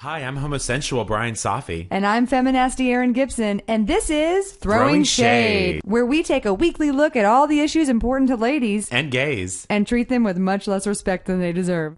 Hi, I'm homosexual Brian Safi. And I'm feminasty Erin Gibson, and this is Throwing Shade, where we take a weekly look at all the issues important to ladies And gays. and treat them with much less respect than they deserve.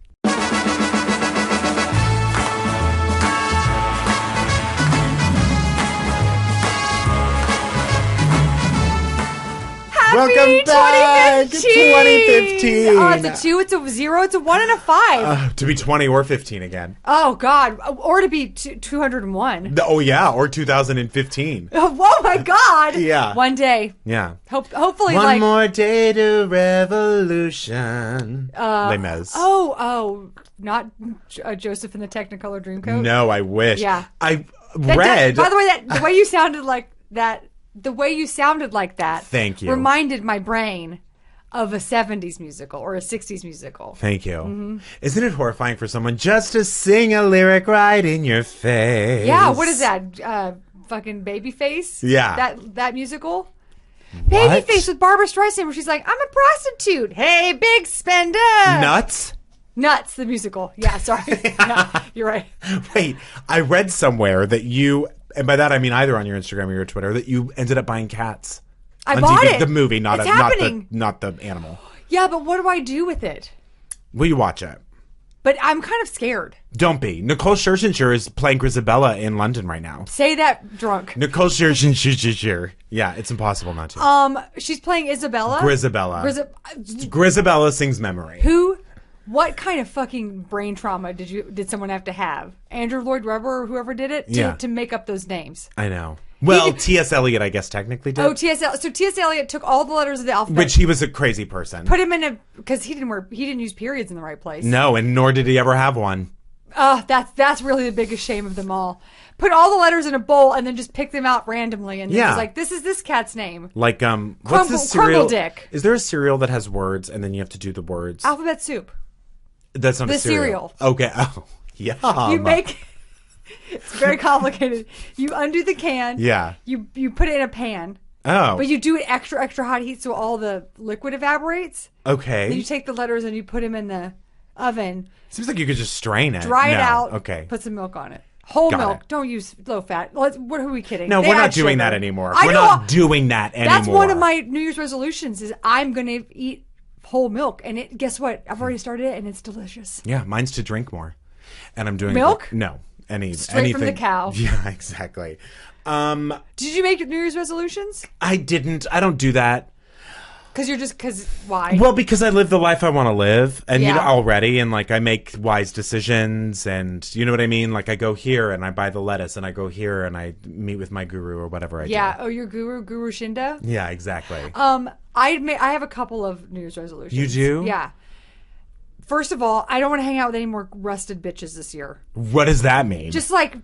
Welcome back! 2015! Oh, it's a 2, it's a 0, it's a 1, and a 5. To be 20 or 15 again. Oh, God. Or to be 201. Oh, yeah, or 2015. Oh, my God. Yeah. One day. Yeah. Hopefully, One more day to revolution. Les Mis. Oh, not Joseph in the Technicolor Dreamcoat? No, I wish. Yeah. I read... By the way, the way you sounded like that... The way you sounded like that Thank you. reminded my brain of a 70s musical or a 60s musical. Thank you. Mm-hmm. Isn't it horrifying for someone just to sing a lyric right in your face? Yeah, what is that? Fucking Babyface? Yeah. That musical? Babyface with Barbara Streisand where she's like, I'm a prostitute. Hey, big spender. Nuts? Nuts, the musical. Yeah, sorry. No, you're right. Wait, I read somewhere that you... And by that, I mean either on your Instagram or your Twitter, that you ended up buying Cats. I bought TV, it. The movie, not happening. the animal. Yeah, but what do I do with it? Will you watch it? But I'm kind of scared. Don't be. Nicole Scherzinger is playing Grisabella in London right now. Say that drunk. Nicole Scherzinger. Yeah, it's impossible not to. She's playing Isabella. Grisabella. Grisabella sings Memory. What kind of fucking brain trauma did someone have to have? Andrew Lloyd Webber or whoever did it to make up those names? I know. Well, T.S. Eliot, I guess, technically did. Oh, So T.S. Eliot took all the letters of the alphabet. Which he was a crazy person. Put him in because he didn't use periods in the right place. No, and nor did he ever have one. That's really the biggest shame of them all. Put all the letters in a bowl and then just pick them out randomly and then was like, this is this cat's name. Like, what's the cereal? Crumble Dick. Is there a cereal that has words and then you have to do the words? Alphabet Soup. That's not the a cereal. Okay. Oh, yeah. You make... It's very complicated. You undo the can. Yeah. You put it in a pan. Oh. But you do it extra, extra hot heat so all the liquid evaporates. Okay. Then you take the letters and you put them in the oven. Seems like you could just strain it. Dry it out. Okay. Put some milk on it. Whole Got milk. it. Don't use low fat. What are we kidding? No, They we're not add doing sugar. that anymore. I We're know. not doing that anymore. That's one of my New Year's resolutions is I'm going to eat whole milk. And guess what? I've already started it and it's delicious. Yeah, mine's to drink more. And I'm doing... Milk? No. Straight from the cow. Yeah, exactly. Did you make New Year's resolutions? I didn't. I don't do that. Because why? Well, because I live the life I want to live, and Yeah. already, and like I make wise decisions, and you know what I mean. Like I go here and I buy the lettuce, and I go here and I meet with my guru or whatever I do. Yeah. Oh, your Guru Shinda. Yeah, exactly. I have a couple of New Year's resolutions. You do? Yeah. First of all, I don't want to hang out with any more rusted bitches this year. What does that mean? Just like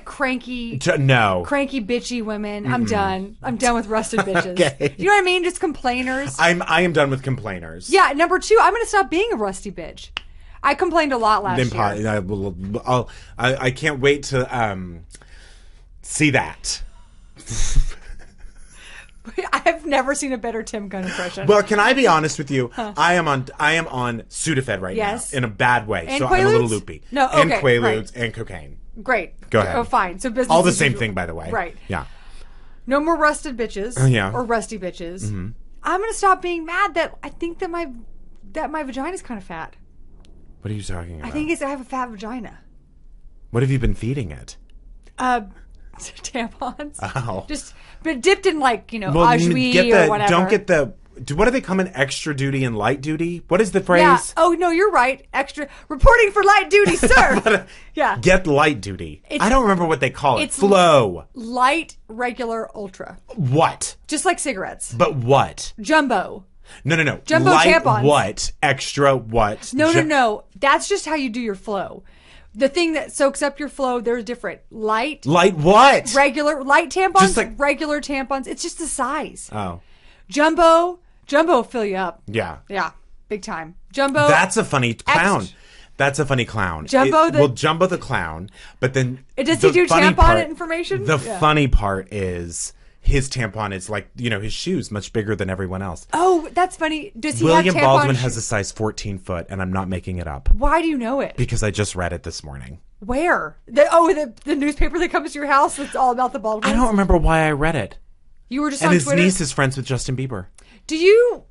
cranky, No. cranky bitchy women. I'm done. I'm done with rusted bitches. Okay. You know what I mean? Just complainers. I am done with complainers. Yeah. Number 2, I'm going to stop being a rusty bitch. I complained a lot last year. I can't wait to see that. I've never seen a better Tim Gunn impression. Well, can I be honest with you? I am on Sudafed right now in a bad way, and so Quaaludes? I'm a little loopy. No, okay, and Quaaludes right. and cocaine. Great. Go ahead. Oh, fine. So business all the as same usual. thing, by the way. Right. Yeah. No more rusted bitches. Yeah. Or rusty bitches. Mm-hmm. I'm gonna stop being mad that I think that my vagina's kind of fat. What are you talking about? I think I have a fat vagina. What have you been feeding it? Tampons. Oh. But dipped in ajwi or whatever. Don't get the. What do they come in extra duty and light duty? What is the phrase? Yeah. Oh no, you're right. Extra reporting for light duty, sir. Yeah. Get light duty. I don't remember what they call it. It's Flow. Light, regular, ultra. What? Just like cigarettes. But what? Jumbo. No. Jumbo light tampons. What? Extra what? No. That's just how you do your flow. The thing that soaks up your flow, they're different. Light what? Regular. Light tampons, Just like regular tampons. It's just the size. Oh. Jumbo will fill you up. Yeah. Yeah. Big time. Jumbo. That's a funny clown. That's a funny clown. Jumbo Jumbo the clown, but then... Does he do tampon information? The funny part is his tampon is like, his shoe's much bigger than everyone else. Oh, that's funny. Does he William have tampon Baldwin has a size 14 foot, and I'm not making it up. Why do you know it? Because I just read it this morning. Where? The newspaper that comes to your house that's all about the Baldwins? I don't remember why I read it. You were just and on his Twitter? niece is friends with Justin Bieber. Do you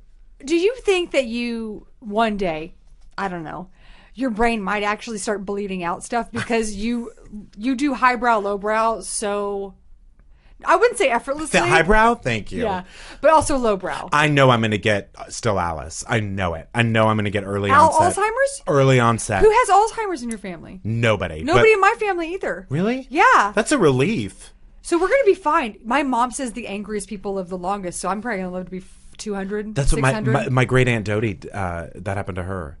think that you, one day, I don't know, your brain might actually start bleeding out stuff because you do highbrow, lowbrow, so... I wouldn't say effortlessly. The highbrow? Thank you. Yeah, but also lowbrow. I know I'm going to get Still Alice. I know it. I know I'm going to get early onset. Alzheimer's? Early onset. Who has Alzheimer's in your family? Nobody. Nobody in my family either. Really? Yeah. That's a relief. So we're going to be fine. My mom says the angriest people live the longest, so I'm probably going to live to be 200, That's 600. what my great aunt Dodie, that happened to her.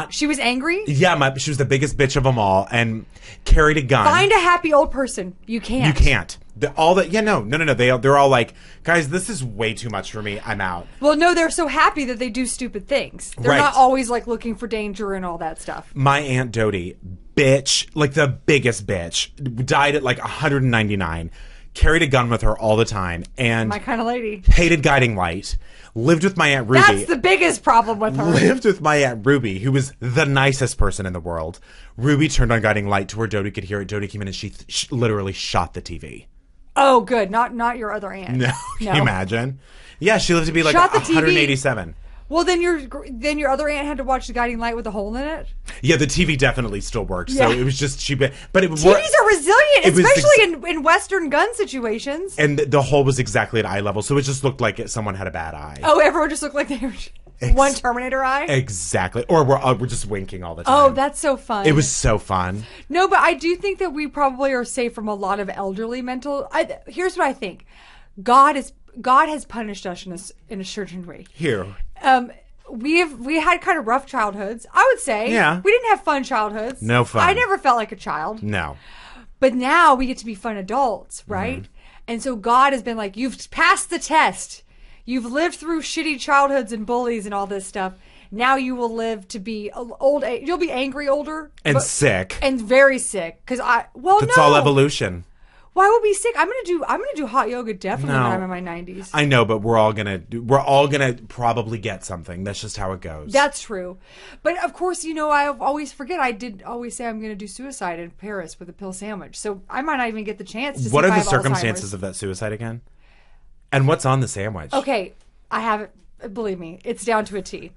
She was angry? Yeah, she was the biggest bitch of them all and carried a gun. Find a happy old person. You can't. You can't. No. They're all like, guys, this is way too much for me. I'm out. Well, no, they're so happy that they do stupid things. They're not always like looking for danger and all that stuff. My aunt Dodie, bitch, like the biggest bitch, died at like 199. Carried a gun with her all the time, and my kind of lady. Hated guiding light. Lived with my Aunt Ruby. That's the biggest problem with her. Lived with my Aunt Ruby, who was the nicest person in the world. Ruby turned on guiding light to where Dodie could hear it. Dodie came in and she literally shot the TV. Oh, good. Not your other aunt. No, can you imagine? Yeah, she lived to be like shot 187. Well, then your other aunt had to watch the guiding light with a hole in it. Yeah, the TV definitely still worked. So it was just but it TVs are resilient, especially in Western gun situations. And the hole was exactly at eye level, so it just looked like someone had a bad eye. Oh, everyone just looked like they were one Terminator eye. Exactly, or we're just winking all the time. Oh, that's so fun. It was so fun. No, but I do think that we probably are safe from a lot of elderly mental. Here's what I think: God has punished us in a certain way. Here. We had kind of rough childhoods, I would say. Yeah. We didn't have fun childhoods. No fun. I never felt like a child. No. But now we get to be fun adults, right? Mm-hmm. And so God has been like, you've passed the test. You've lived through shitty childhoods and bullies and all this stuff. Now you will live to be old. You'll be angry older. And sick. And very sick. That's all evolution. Why would we be sick? I'm gonna do hot yoga definitely when I'm in my 90s. I know, but we're all gonna probably get something. That's just how it goes. That's true. But of course, I always forget. I did always say I'm gonna do suicide in Paris with a pill sandwich. So I might not even get the chance to see what if are I the have circumstances Alzheimer's. of that suicide again? And what's on the sandwich? Okay, I have it. Believe me, it's down to a T.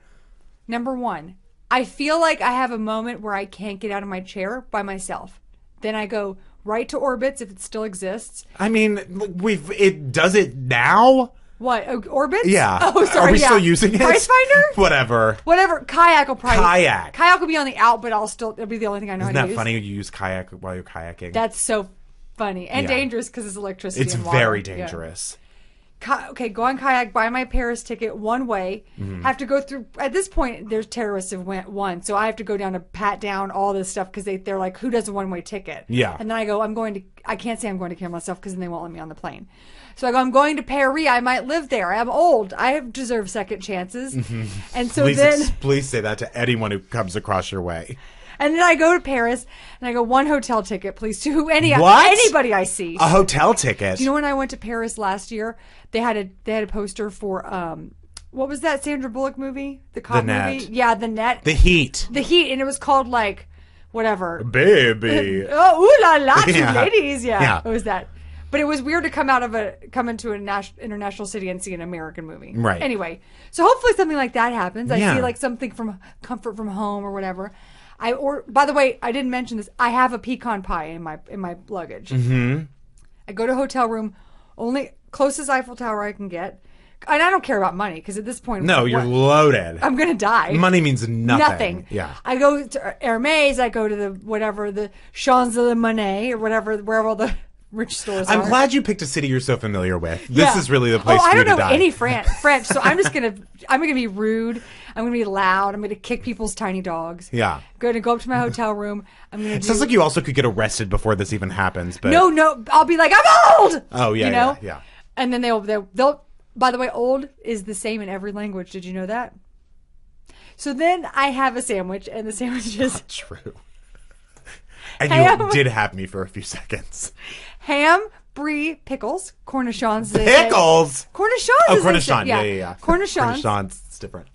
Number 1, I feel like I have a moment where I can't get out of my chair by myself. Then I go right to Orbitz if it still exists. I mean, does it now? What, Orbitz? Yeah. Oh, sorry. Are we still using it? Price Finder? Whatever. Kayak will probably. Kayak will be on the out, but it'll be the only thing I know how to use. Isn't that funny? You use kayak while you're kayaking. That's so funny and dangerous because it's electricity. It's and water. very dangerous. Yeah. Go on kayak, buy my Paris ticket one way. Mm-hmm. Have to go through. At this point, there's terrorists have went one, so I have to go down to pat down all this stuff because they're like, who does a one way ticket? Yeah. And then I go, I can't say I'm going to kill myself because then they won't let me on the plane. So I go, I'm going to Paris. I might live there. I'm old. I deserve second chances. Mm-hmm. And so please say that to anyone who comes across your way. And then I go to Paris, and I go, one hotel ticket, please, to anybody I see. A hotel ticket? Do you know when I went to Paris last year, they had a poster for, what was that Sandra Bullock movie? The cop movie? Yeah, The Net. The Heat. The Heat, and it was called, like, whatever. Baby. Oh, ooh la la, two ladies. Yeah. It was that. But it was weird to come into an international city and see an American movie. Right. Anyway, so hopefully something like that happens. I see, like, something from Comfort from Home or whatever. By the way, I didn't mention this. I have a pecan pie in my luggage. Mm-hmm. I go to a hotel room, only closest Eiffel Tower I can get, and I don't care about money because at this point, you're loaded. I'm gonna die. Money means nothing. Yeah. I go to Hermes. I go to the Champs Elysees or wherever all the rich stores are. I'm glad you picked a city you're so familiar with. This is really the place for you to die. I don't know any French, so I'm gonna be rude. I'm gonna be loud. I'm gonna kick people's tiny dogs. Yeah. I'm gonna go up to my hotel room. It sounds like you also could get arrested before this even happens. But no, I'll be like, I'm old. Oh yeah, yeah. And then they'll. By the way, old is the same in every language. Did you know that? So then I have a sandwich, and the sandwich is not true. And you did have me for a few seconds. Ham, brie pickles, cornichons. Pickles? Cornichons. Oh, cornichon. Yeah. Cornichons. Cornichons. It's different.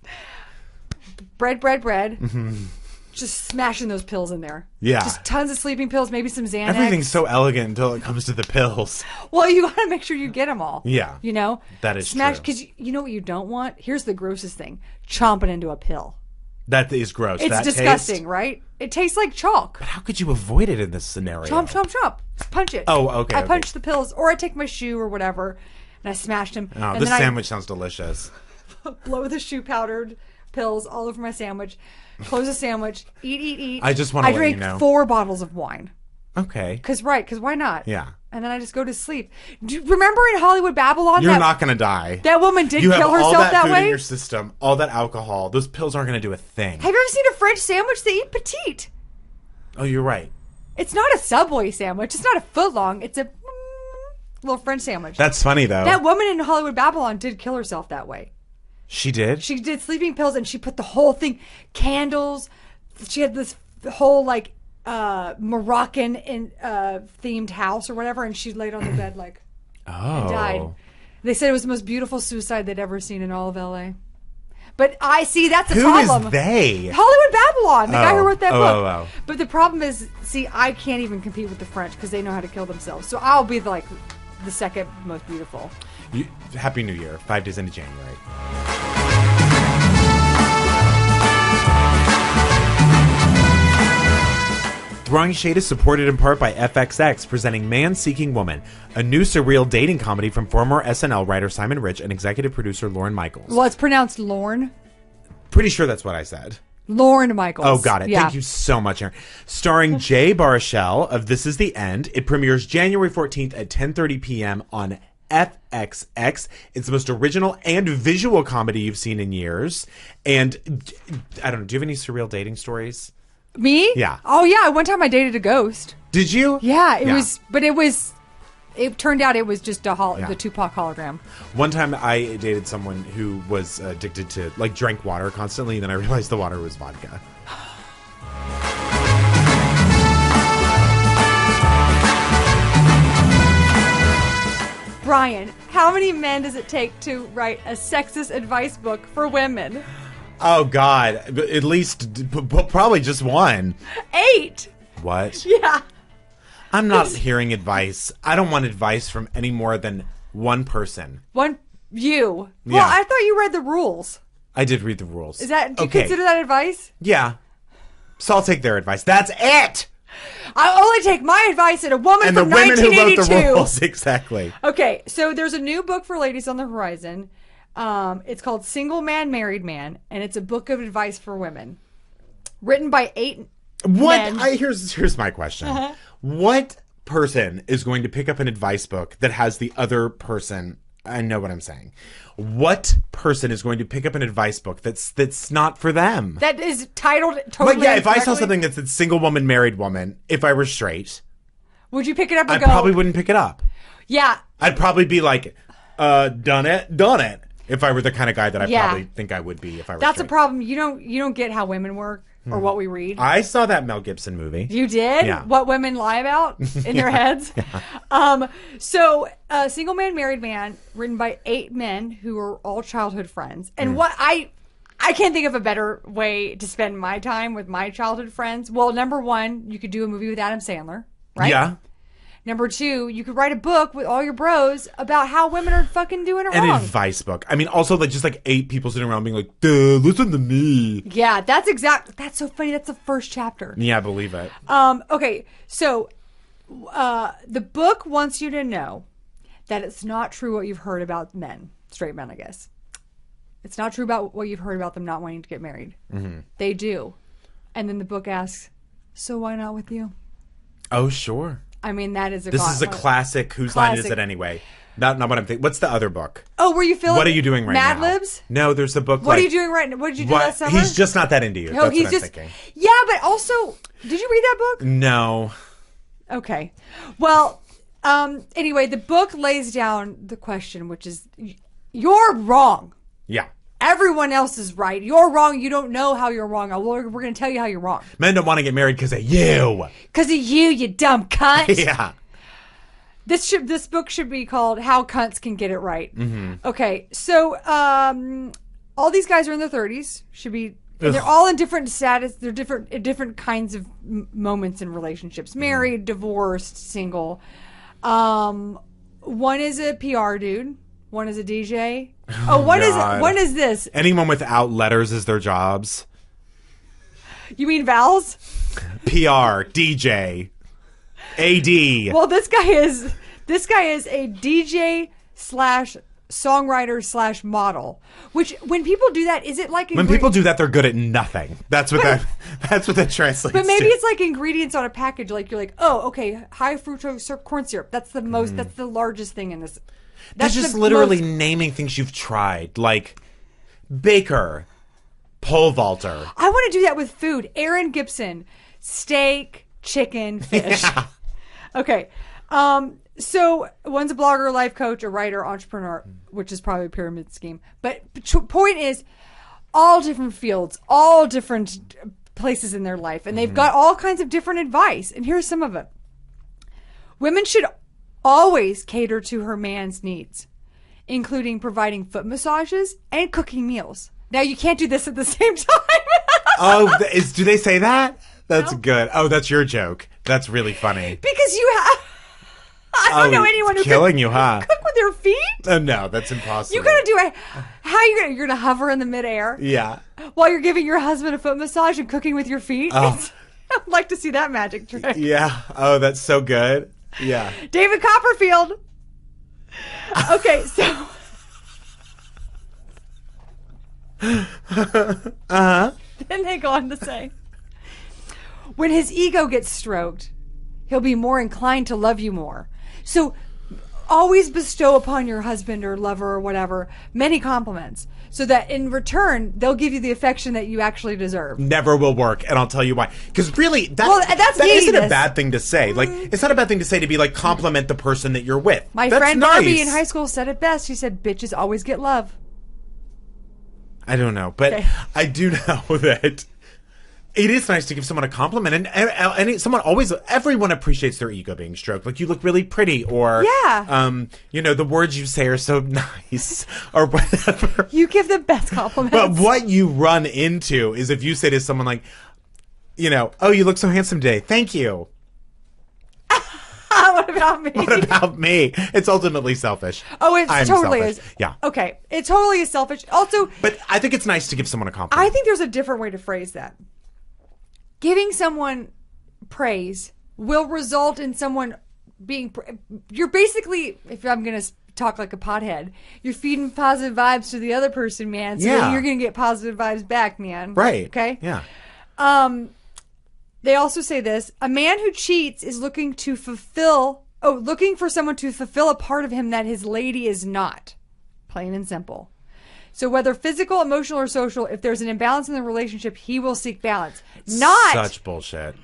Bread. Mm-hmm. Just smashing those pills in there. Yeah. Just tons of sleeping pills, maybe some Xanax. Everything's so elegant until it comes to the pills. Well, you got to make sure you get them all. Yeah. You know? That is Smash, true. because you know what you don't want? Here's the grossest thing. Chomping into a pill. That is gross. It's that disgusting, taste? right? It tastes like chalk. But how could you avoid it in this scenario? Chomp. Just punch it. Oh, okay. I punch the pills, or I take my shoe or whatever, and I smashed him. Oh, and this then sandwich sounds delicious. blow the shoe powdered pills all over my sandwich. Close the sandwich. Eat. I just want to let drink you know. 4 bottles of wine. Okay. Because why not? Yeah. And then I just go to sleep. Do you remember in Hollywood Babylon? You're not going to die. That woman did you kill have herself all that food way? in your system, all that alcohol. Those pills aren't going to do a thing. Have you ever seen a French sandwich? They eat petite. Oh, you're right. It's not a Subway sandwich. It's not a foot long. It's a little French sandwich. That's funny, though. That woman in Hollywood Babylon did kill herself that way. She did? She did sleeping pills, and she put the whole thing, candles. She had this whole like Moroccan themed house or whatever, and she laid on the bed like and died. They said it was the most beautiful suicide they'd ever seen in all of LA. But I see that's a problem. Who is they? Hollywood Babylon, the guy who wrote that book. Oh. But the problem is, see, I can't even compete with the French because they know how to kill themselves. So I'll be the second most beautiful. Happy New Year. 5 days into January. Throwing Shade is supported in part by FXX, presenting Man Seeking Woman, a new surreal dating comedy from former SNL writer Simon Rich and executive producer Lorne Michaels. Well, it's pronounced Lorne. Pretty sure that's what I said. Lorne Michaels. Oh, got it. Yeah. Thank you so much, Aaron. Starring Jay Baruchel of This Is the End. It premieres January 14th at 10:30 p.m. on FXX. It's the most original and visual comedy you've seen in years. And I don't know, do you have any surreal dating stories? Me? Yeah. Oh, yeah. One time I dated a ghost. Did you? Yeah, it turned out it was just the Tupac hologram. One time I dated someone who was addicted to, drank water constantly, and then I realized the water was vodka. Brian, how many men does it take to write a sexist advice book for women? Oh, God. At least, probably just one. 8. What? Yeah. I'm not hearing advice. I don't want advice from any more than one person. You. Yeah. Well, I thought you read the rules. I did read the rules. Do you consider that advice? Yeah. So I'll take their advice. That's it! I only take my advice and a woman and from the women 1982. who wrote the rules. Exactly. Okay, so there's a new book for ladies on the horizon. It's called Single Man, Married Man, and it's a book of advice for women. Written by 8 men. Here's my question. Uh-huh. What person is going to pick up an advice book that has the other person? I know what I'm saying. What person is going to pick up an advice book that's not for them? That is titled totally. But yeah, if I saw incorrectly? something that said single woman, married woman, if I were straight, would you pick it up and I go? probably wouldn't pick it up. Yeah. I'd probably be like, done it. If I were the kind of guy that I probably think I would be if I were That's straight. a problem. You don't get how women work or what we read. I saw that Mel Gibson movie. You did? Yeah. What women lie about in their heads? Yeah. So, Single Man, Married Man, written by 8 men who are all childhood friends. And what I can't think of a better way to spend my time with my childhood friends. Well, number 1, you could do a movie with Adam Sandler, right? Yeah. Number 2, you could write a book with all your bros about how women are fucking doing it wrong. An advice book. I mean, also just 8 people sitting around being like, duh, listen to me. Yeah, that's so funny. That's the first chapter. Yeah, I believe it. Okay, so the book wants you to know that it's not true what you've heard about men, straight men, I guess. It's not true about what you've heard about them not wanting to get married. Mm-hmm. They do. And then the book asks, so why not with you? Oh, sure. I mean, that is This is a classic. Whose line is it anyway? Not what I'm thinking. What's the other book? Oh, were you feeling? What are you doing right Mad now? Mad Libs? No, there's the book. What are you doing right now? What did you do last summer? He's just not that into you. That's what I'm thinking. Yeah, but also, did you read that book? No. Okay. Well, anyway, the book lays down the question, which is, you're wrong. Yeah. Everyone else is right. You're wrong. You don't know how you're wrong. We're going to tell you how you're wrong. Men don't want to get married because of you. Because of you dumb cunt. Yeah. This book should be called How Cunts Can Get It Right. Mm-hmm. Okay, so all these guys are in their 30s. And they're all in different status. They're different kinds of moments in relationships: married, divorced, single. One is a PR dude. One is a DJ. One is this? Anyone without letters as their jobs. You mean vowels? PR, DJ, AD. Well, this guy is a DJ / songwriter / model. Which, when people do that, is it like when people do that, they're good at nothing. That's what that translates. But maybe to. it's like ingredients on a package. Like you're like, oh, okay, high fructose corn syrup. That's the most. That's the largest thing in this. That's just literally naming things you've tried, like baker, pole vaulter. I want to do that with food. Aaron Gibson, steak, chicken, fish. Yeah. Okay. So one's a blogger, life coach, a writer, entrepreneur, which is probably a pyramid scheme. But point is, all different fields, all different places in their life, and they've got all kinds of different advice. And here's some of it. Women should always cater to her man's needs, including providing foot massages and cooking meals. Now, you can't do this at the same time. Do they say that? That's No. good. Oh, that's your joke. That's really funny. Because you have... I don't know anyone who killing you, huh? cook with their feet. No, that's impossible. You gotta do it. How you're gonna hover in the midair? Yeah. While you're giving your husband a foot massage and cooking with your feet? Oh. I'd like to see that magic trick. Yeah. Oh, that's so good. Yeah. David Copperfield. Okay, so... Then they go on to say, when his ego gets stroked, he'll be more inclined to love you more. So always bestow upon your husband or lover or whatever many compliments, so that in return they'll give you the affection that you actually deserve. Never will work, and I'll tell you why. Because really, that isn't a bad thing to say. Like, it's not a bad thing to say to be like, compliment the person that you're with. My That's friend nice. Barbie in high school said it best. She said, "Bitches always get love." I don't know, but Okay. I do know that it is nice to give someone a compliment, and everyone appreciates their ego being stroked. Like, you look really pretty, or the words you say are so nice, or whatever. You give the best compliments. But what you run into is if you say to someone like, oh, you look so handsome today. Thank you. What about me? What about me? It's ultimately selfish. Oh, it I'm totally selfish. is. Yeah. Okay. It totally is selfish. Also, But I think it's nice to give someone a compliment. I think there's a different way to phrase that. Giving someone praise will result in someone being... You're basically, if I'm going to talk like a pothead, you're feeding positive vibes to the other person, man. So then you're going to get positive vibes back, man. Right. Okay? Yeah. They also say this: a man who cheats is looking for someone to fulfill a part of him that his lady is not. Plain and simple. So whether physical, emotional, or social, if there's an imbalance in the relationship, he will seek balance. Such bullshit.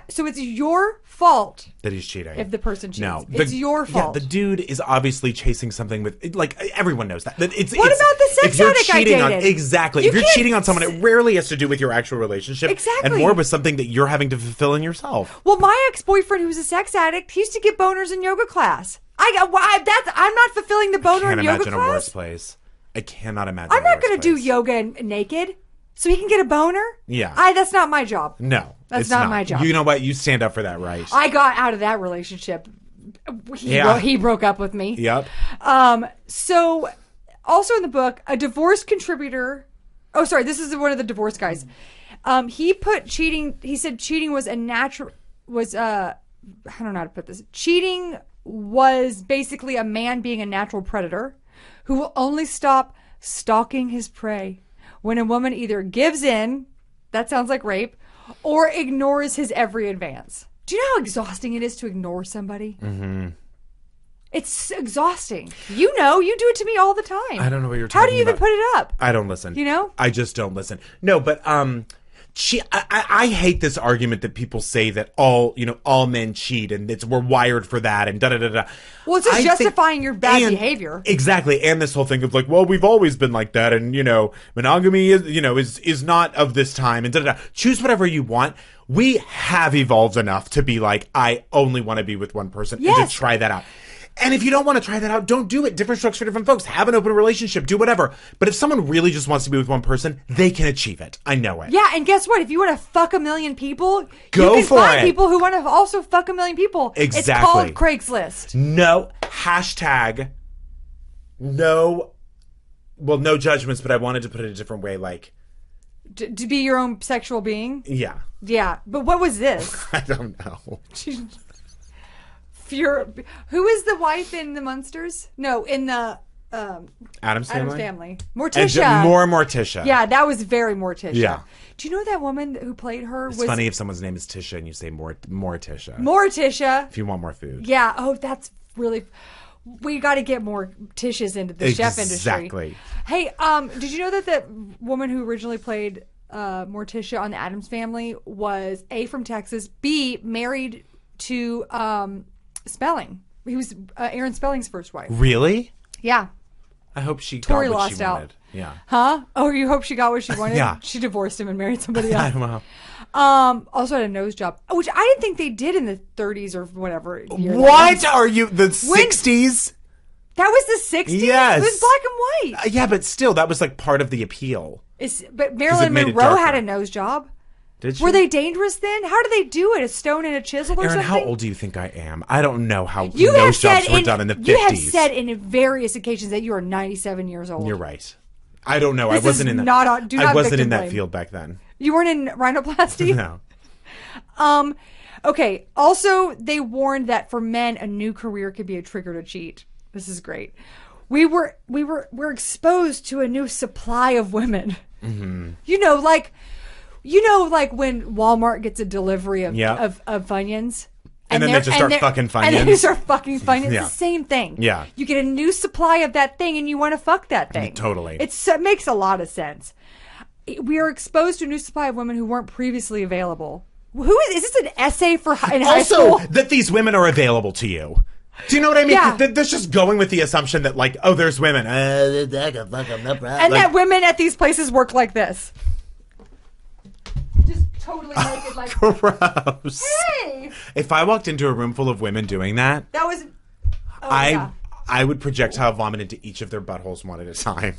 So it's your fault That he's cheating. if the person cheats. No. It's your fault. Yeah, the dude is obviously chasing something with, like, everyone knows that. What about the sex addict I dated? Exactly. If you're cheating on someone, it rarely has to do with your actual relationship. Exactly. And more with something that you're having to fulfill in yourself. Well, my ex-boyfriend, who was a sex addict, he used to get boners in yoga class. I'm not fulfilling the boner in yoga class. I can't imagine a worse place. I cannot imagine. I'm not going to do yoga naked so he can get a boner. Yeah. That's not my job. No. That's it's not my job. You know what? You stand up for that right. I got out of that relationship. He broke up with me. Yep. So, also in the book, a divorce contributor. Oh, sorry. This is one of the divorce guys. He put cheating. He said cheating was a natural. I don't know how to put this. Cheating was basically a man being a natural predator who will only stop stalking his prey when a woman either gives in, that sounds like rape, or ignores his every advance. Do you know how exhausting it is to ignore somebody? Mm-hmm. It's exhausting. You do it to me all the time. I don't know what you're talking about. How do you even put it up? I don't listen. You know? I just don't listen. No, but I hate this argument that people say that all men cheat and we're wired for that and da-da-da-da. Well, it's just justifying your bad behavior. Exactly. And this whole thing of like, well, we've always been like that. And, monogamy is not of this time and da-da-da. Choose whatever you want. We have evolved enough to be like, I only want to be with one person and to try that out. And if you don't want to try that out, don't do it. Different strokes for different folks. Have an open relationship. Do whatever. But if someone really just wants to be with one person, they can achieve it. I know it. Yeah, and guess what? If you want to fuck a million people, go you can for find it. people who want to also fuck a million people. Exactly. It's called Craigslist. No. Hashtag. No. Well, no judgments, but I wanted to put it a different way. Like. To be your own sexual being? Yeah. Yeah. But what was this? I don't know. Who is the wife in the Munsters? No, in the Addams Family. Morticia. More Morticia. Yeah, that was very Morticia. Yeah. Do you know that woman who played her? It's funny if someone's name is Tisha and you say Morticia. Morticia. If you want more food. Yeah. Oh, that's really. We got to get more Tishas into the chef industry. Exactly. Hey, did you know that woman who originally played Morticia on the Addams Family was A, from Texas, B, married to Spelling. He was Aaron Spelling's first wife. Really? Yeah. I hope she Tori got what lost she out. wanted. Yeah. Huh? Oh, you hope she got what she wanted? Yeah. She divorced him and married somebody else. Well. Also had a nose job, which I didn't think they did in the 30s or whatever. What are you? The 60s? That was the 60s? Yes. It was black and white. Yeah, but still, that was like part of the appeal. But Marilyn Monroe had a nose job. Did she? Were they dangerous then? How did they do it? A stone and a chisel or Aaron, something? how old do you think I am? I don't know how nose jobs were done in the 50s. You have said in various occasions that you are 97 years old. You're right. I don't know. This I wasn't is in not that. I wasn't in that blame. field back then. You weren't in rhinoplasty? No. Okay. Also, they warned that for men, a new career could be a trigger to cheat. This is great. We're exposed to a new supply of women. Mm-hmm. Like when Walmart gets a delivery of Funyuns. And then they just start fucking Funyuns. And then you start fucking Funyuns. Yeah. It's the same thing. Yeah. You get a new supply of that thing and you want to fuck that thing. Totally. It makes a lot of sense. We are exposed to a new supply of women who weren't previously available. Is this an essay for in high school? Also, that these women are available to you. Do you know what I mean? Yeah. That's just going with the assumption that, like, oh, there's women. And that women at these places work like this. Just totally naked, like. Gross. Hey! If I walked into a room full of women doing that, That was. I would projectile vomit into each of their buttholes one at a time.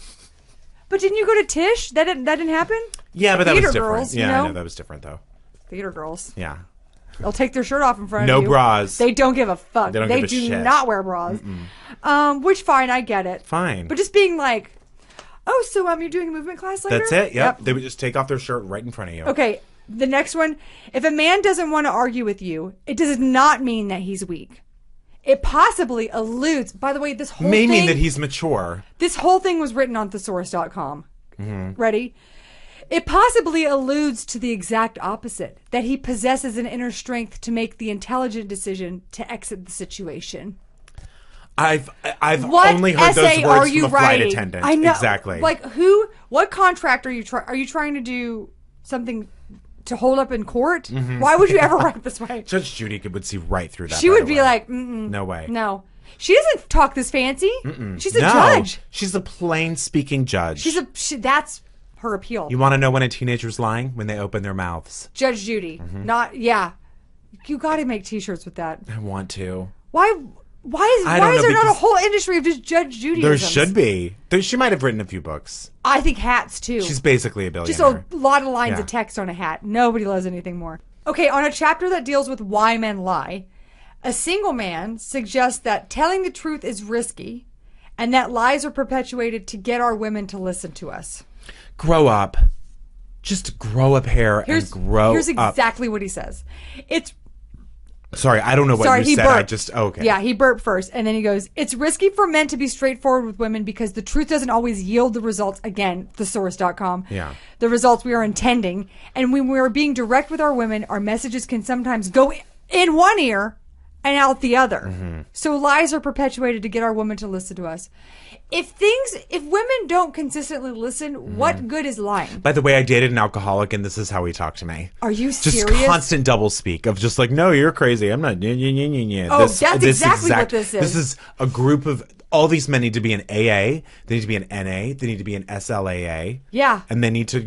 But didn't you go to Tish? That didn't happen? Yeah, but that was Theater different. girls, Yeah, you know? I know that was different though. Theater girls. Yeah. They'll take their shirt off in front of No you. bras. They don't give a fuck. They don't They give a do shit. not wear bras. Which, fine, I get it. Fine. But just being like, oh, so you're doing a movement class later? That's it. Yep. They would just take off their shirt right in front of you. Okay. The next one. If a man doesn't want to argue with you, it does not mean that he's weak. It possibly alludes. By the way, this whole May thing. mean that he's mature. This whole thing was written on thesaurus.com. Ready? It possibly alludes to the exact opposite, that he possesses an inner strength to make the intelligent decision to exit the situation. I've What only heard those essay words are you from a flight writing? attendant. I know. Exactly. Like what contract are you trying to do something to hold up in court? Why would you ever write this way? Judge Judy would see right through that. She by would the be way. like, no way. No. She doesn't talk this fancy. She's a No. judge. She's a plain speaking judge. That's her appeal. You want to know when a teenager's lying? When they open their mouths. Judge Judy. You got to make t-shirts with that. I want to. Why is there not a whole industry of just Judge Judy? There should be. She might have written a few books. I think hats too. She's basically a billionaire. Just a lot of lines of text on a hat. Nobody loves anything more. Okay, on a chapter that deals with why men lie, a single man suggests that telling the truth is risky and that lies are perpetuated to get our women to listen to us. Grow up. Just grow a pair and grow up. Here's exactly what he says. Sorry, I don't know what you he said. Burped. Okay. Yeah, he burped first. And then he goes, it's risky for men to be straightforward with women because the truth doesn't always yield the results, again, thesaurus.com, the results we are intending. And when we are being direct with our women, our messages can sometimes go in one ear and out the other. So lies are perpetuated to get our women to listen to us. If women don't consistently listen, what good is lying? By the way, I dated an alcoholic, and this is how he talked to me. Are you Just serious? constant double speak of just like, no, you're crazy. I'm not. Oh, that's exactly what this is. This is a group of all these men need to be in AA. They need to be in NA. They need to be in SLAA. Yeah. And they need to,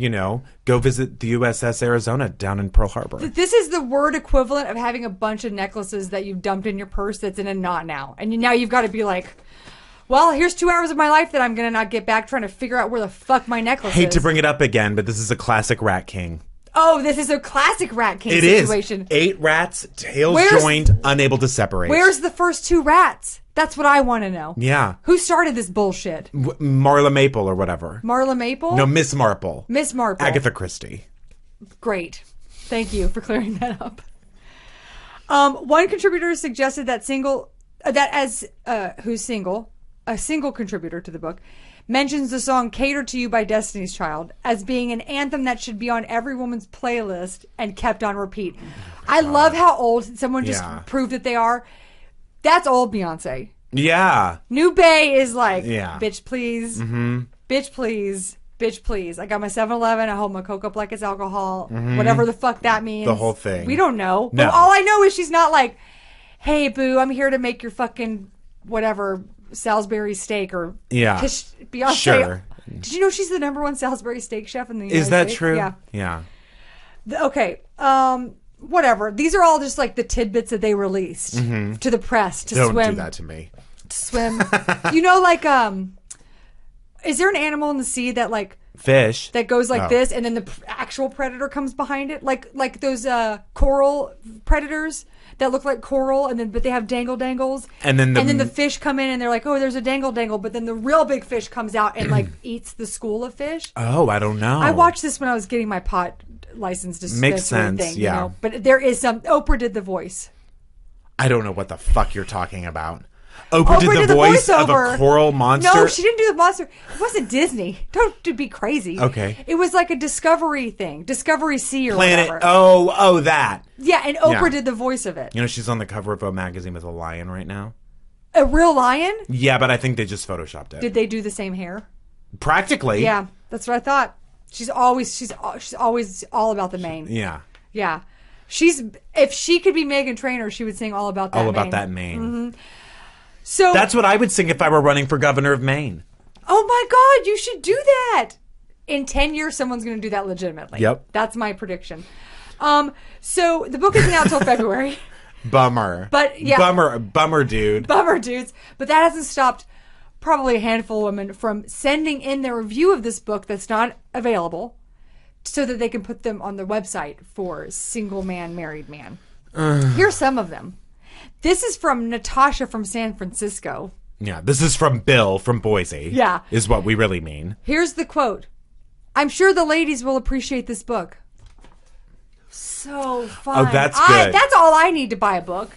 go visit the USS Arizona down in Pearl Harbor. This is the word equivalent of having a bunch of necklaces that you've dumped in your purse that's in a knot now. And now you've got to be like, well, here's 2 hours of my life that I'm going to not get back trying to figure out where the fuck my necklace is. Hate to bring it up again, but this is a classic Rat King. Oh, this is a classic Rat King It situation. is. 8 rats, tails joined, unable to separate. Where's the first 2 rats? That's what I want to know. Yeah. Who started this bullshit? Marla Maple or whatever. Marla Maple? No, Miss Marple. Miss Marple. Agatha Christie. Great. Thank you for clearing that up. One contributor suggested that a single contributor to the book, mentions the song Cater to You by Destiny's Child as being an anthem that should be on every woman's playlist and kept on repeat. I love how old someone just proved that they are. That's old Beyonce. Yeah. New Bay is like, Yeah. bitch, please. Bitch, please. Bitch, please. I got my 7-Eleven. I hold my Coke up like it's alcohol. Whatever the fuck that means. The whole thing. We don't know. No. But all I know is she's not like, hey, boo, I'm here to make your fucking whatever Salisbury steak or... Yeah. Beyonce. Sure. Did you know she's the #1 Salisbury steak chef in the United Is that States? true? Yeah. Yeah. Okay. Whatever. These are all just like the tidbits that they released to the press to Don't swim. do that to me. To swim. Is there an animal in the sea that like Fish. that goes like this, and then the actual predator comes behind it, like those coral predators that look like coral, but they have dangles, And then the fish come in and they're like, oh, there's a dangle, but then the real big fish comes out and like eats the school of fish. Oh, I don't know. I watched this when I was getting my pot license to Makes sense, thing, yeah. But there is some. Oprah did the voice. I don't know what the fuck you're talking about. Oprah did the voice of a coral monster? No, she didn't do the monster. It wasn't Disney. Don't be crazy. Okay. It was like a Discovery thing. Discovery Sea or Planet. whatever. Oh, that. Yeah, and Oprah did the voice of it. She's on the cover of Vogue magazine with a lion right now. A real lion? Yeah, but I think they just photoshopped it. Did they do the same hair? Practically. Yeah, that's what I thought. She's always all about the mane. Yeah. Yeah. If she could be Meghan Trainor, she would sing all about that All mane. about that mane. So That's what I would sing if I were running for governor of Maine. oh my God, you should do that. In 10 years, someone's going to do that legitimately. Yep. That's my prediction. So the book isn't out till February. Bummer. But, yeah. Bummer, dude. Bummer, dudes. But that hasn't stopped probably a handful of women from sending in their review of this book that's not available so that they can put them on their website for single man, married man. Here's some of them. This is from Natasha from San Francisco. Yeah, this is from Bill from Boise. Yeah. Is what we really mean. Here's the quote. I'm sure the ladies will appreciate this book. So fun. Oh, that's good. That's all I need to buy a book.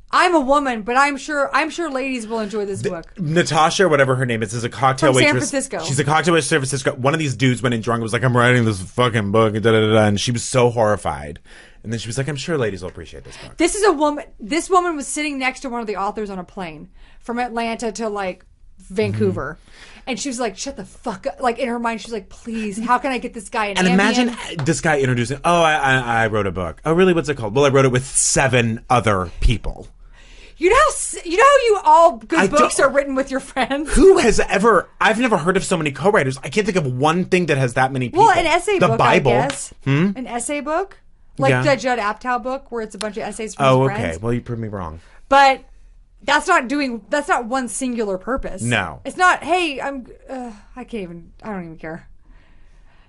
I'm a woman, but I'm sure ladies will enjoy this book. Natasha, whatever her name is a cocktail From San waitress. Francisco. She's a cocktail waitress in San Francisco. One of these dudes went in drunk and was like, I'm writing this fucking book, and she was so horrified. And then she was like, I'm sure ladies will appreciate this book. This is a woman. This woman was sitting next to one of the authors on a plane from Atlanta to like Vancouver. And she was like, shut the fuck up. Like in her mind, she was like, please, how can I get this guy an And Ambien? imagine this guy introducing, I wrote a book. Oh, really? What's it called? Well, I wrote it with 7 other people. You know how you all good books are written with your friends? Who has ever... I've never heard of so many co-writers. I can't think of one thing that has that many people. Well, an essay book, Bible. I guess. An essay book? Like the Judd Apatow book where it's a bunch of essays from his friends. Okay. Well, you proved me wrong. But that's not one singular purpose. No. It's not, hey, I don't even care.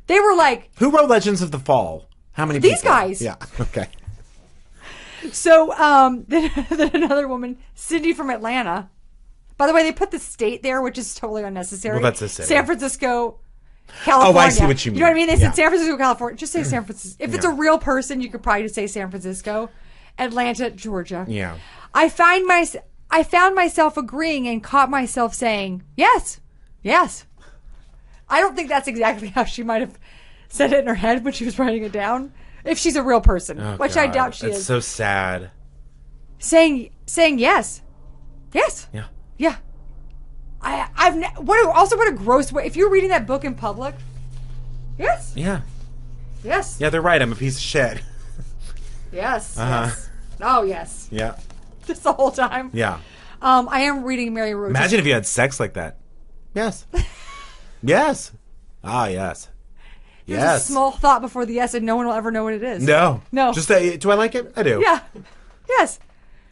They were like... Who wrote Legends of the Fall? How many people? These guys. Yeah. Okay. So, then another woman, Cindy from Atlanta. By the way, they put the state there, which is totally unnecessary. Well, that's a city. San Francisco, California. Oh, I see what you mean. You know what I mean? They Yeah. said San Francisco, California. Just say San Francisco. If it's a real person, you could probably just say San Francisco. Atlanta, Georgia. Yeah. I found myself agreeing and caught myself saying, yes. I don't think that's exactly how she might have said it in her head when she was writing it down. If she's a real person, which I doubt she is. It's so sad. saying yes. Yes. Yeah. Yeah. What a gross way. If you're reading that book in public. Yes. Yeah. Yes. Yeah, they're right. I'm a piece of shit. Yes. Uh-huh. Yes. Oh, yes. Yeah. Just the whole time. Yeah. I am reading Mary Roach. Imagine if you had sex like that. Yes. Yes. Ah, yes. There's Yes. a small thought before the yes, and no one will ever know what it is. No. No. Just do I like it? I do. Yeah. Yes.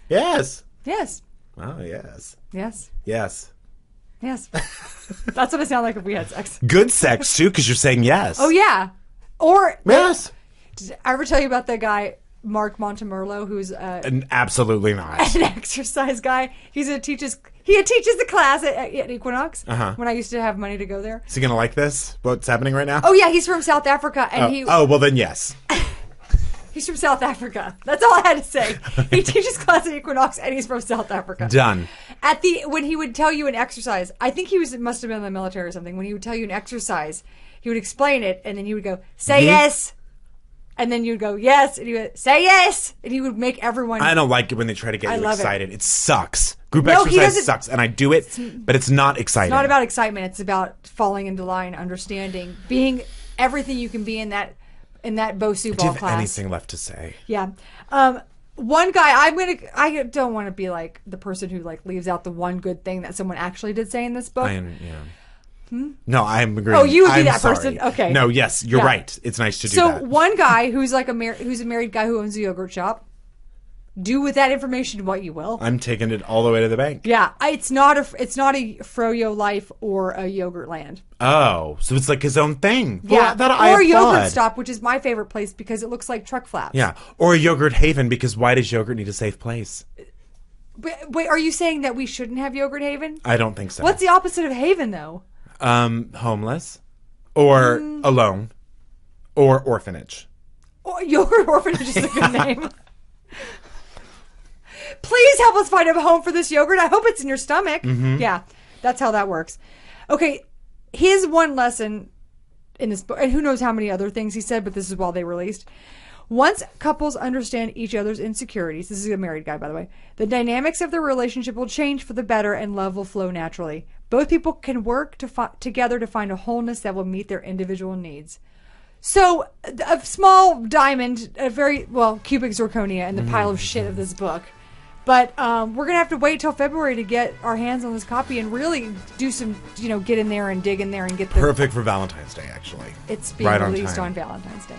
Yes. Yes. Oh, yes. Yes. Yes. Yes. That's what it sounded like if we had sex. Good sex, too, because you're saying yes. Oh, yeah. Or. Yes. Did I ever tell you about that guy, Mark Montemurlo, who's Absolutely not. an exercise guy? He teaches the class at Equinox when I used to have money to go there. Is he going to like this? What's happening right now? Oh, yeah. He's from South Africa. And well, then yes. He's from South Africa. That's all I had to say. He teaches class at Equinox, and he's from South Africa. Done. When he would tell you an exercise, I think must have been in the military or something. When he would tell you an exercise, he would explain it, and then he would go, "Say yes," and then you'd go, "Yes," and he would say yes, and he would make everyone. I don't like it when they try to get you excited. It sucks. Group No, he exercise doesn't- sucks, and I do it, but it's not exciting. It's not about excitement. It's about falling into line, understanding, being everything you can be in that Bosu Do ball you have class. anything left to say? Yeah. One guy, I don't want to be like the person who like leaves out the one good thing that someone actually did say in this book. No, I'm agreeing. Oh, you would be I'm that sorry. person? Okay. No, yes, you're Yeah. right. It's nice to do So that. one guy who's like who's a married guy who owns a yogurt shop. Do with that information what you will. I'm taking it all the way to the bank. Yeah, it's not a Froyo Life or a Yogurt Land. Oh, so it's like his own thing. Yeah, Well, I or a applaud. Yogurt Stop, which is my favorite place because it looks like truck flaps. Yeah, or a Yogurt Haven, because why does yogurt need a safe place? Wait, are you saying that we shouldn't have Yogurt Haven? I don't think so. What's the opposite of Haven though? Homeless, or alone, or orphanage. Yogurt Orphanage is a good name. Please help us find a home for this yogurt. I hope it's in your stomach. Mm-hmm. Yeah, that's how that works. Okay, his one lesson in this book, and who knows how many other things he said, but this is while they released. Once couples understand each other's insecurities, this is a married guy, by the way, the dynamics of their relationship will change for the better and love will flow naturally. Both people can work together to find a wholeness that will meet their individual needs. So, a small diamond, a very, cubic zirconia in the pile of shit of this book. But we're going to have to wait till February to get our hands on this copy and really do some, get in there and dig in there and get the... Perfect for Valentine's Day, actually. It's being Right released on on Valentine's Day.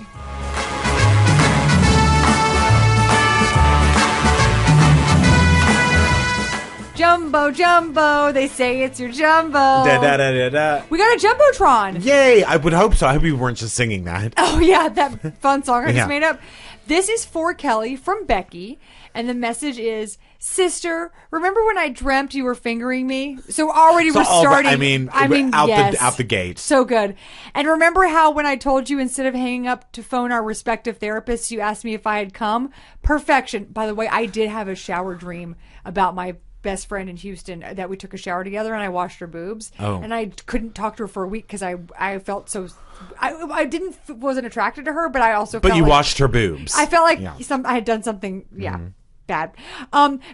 Jumbo, Jumbo, they say it's your Jumbo. Da, da, da, da, da. We got a Jumbotron. Yay! I would hope so. I hope you weren't just singing that. Oh, yeah, that fun song I Yeah. just made up. This is for Kelly from Becky, and the message is, Sister, remember when I dreamt you were fingering me? So already we're starting. out the gate. So good. And remember how when I told you instead of hanging up to phone our respective therapists, you asked me if I had come? Perfection. By the way, I did have a shower dream about my best friend in Houston that we took a shower together and I washed her boobs. Oh. And I couldn't talk to her for a week because I felt so... I wasn't attracted to her, but I also But felt you like, washed her boobs. I felt like Yeah. I had done something, bad.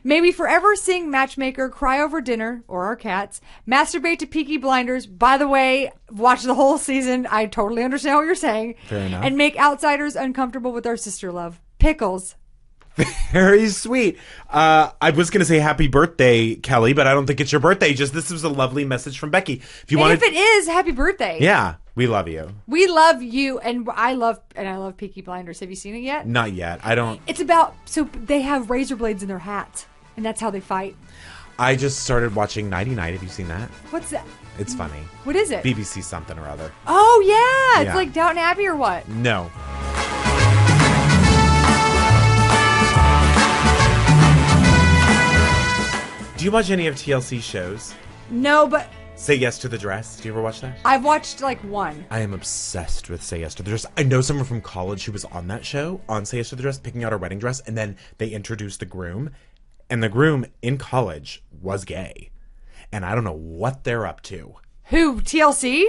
Maybe forever sing Matchmaker, cry over dinner, or our cats, masturbate to Peaky Blinders. By the way, watch the whole season. I totally understand what you're saying. Fair enough. And make outsiders uncomfortable with our sister love. Pickles. Very sweet. I was going to say happy birthday, Kelly, but I don't think it's your birthday. Just this was a lovely message from Becky. If you wanted, If it is, happy birthday. yeah, we love you. We love you, and I love Peaky Blinders. Have you seen it yet? Not yet. I don't. It's about they have razor blades in their hats, and that's how they fight. I just started watching Nighty Night. Have you seen that? What's that? It's funny. What is it? BBC something or other. Oh yeah, it's Yeah. like Downton Abbey or what? No. Do you watch any of TLC's shows? No, but Say Yes to the Dress. Do you ever watch that? I've watched like one. I am obsessed with Say Yes to the Dress. I know someone from college who was on that show, on Say Yes to the Dress, picking out her wedding dress, and then they introduced the groom, and the groom in college was gay. And I don't know what they're up to. Who? TLC?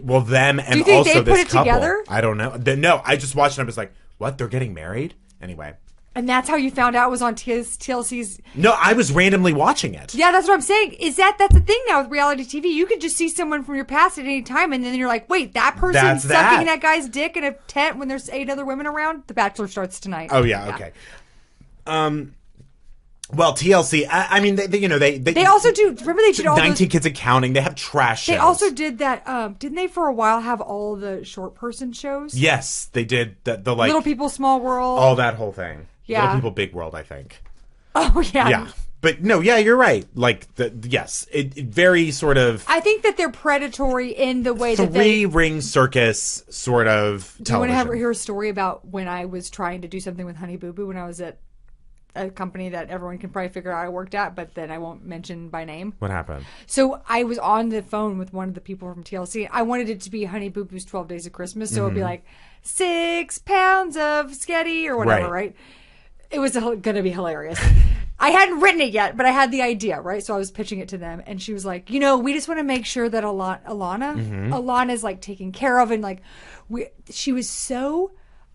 Well, them and Do you think also they this put it couple. together? I don't know. No, I just watched it and I was like, what? They're getting married? Anyway. And that's how you found out it was on TLC's... No, I was randomly watching it. Yeah, that's what I'm saying. That's the thing now with reality TV. You could just see someone from your past at any time, and then you're like, wait, that person's sucking that guy's dick in a tent when there's 8 other women around? The Bachelor starts tonight. Oh, yeah. Okay. Well, TLC, I mean, they also do, remember they did all 19 Kids Accounting. They have trash shows. They also did that, didn't they for a while have all the short person shows? Yes, they did. The like... Little People, Small World. All that whole thing. Yeah. Little People, Big World, I think. Oh, yeah. Yeah. But no, yeah, you're right. Like, yes, it very sort of... I think that they're predatory in the way that Three-ring circus sort of television. Do you want to hear a story about when I was trying to do something with Honey Boo Boo when I was at a company that everyone can probably figure out I worked at, but then I won't mention by name. What happened? So I was on the phone with one of the people from TLC. I wanted it to be Honey Boo Boo's 12 Days of Christmas, so it'd be like 6 pounds of sketty or whatever, right? It was going to be hilarious. I hadn't written it yet, but I had the idea, right? So I was pitching it to them, and she was like, we just want to make sure that Alana's like taken care of, and like she was so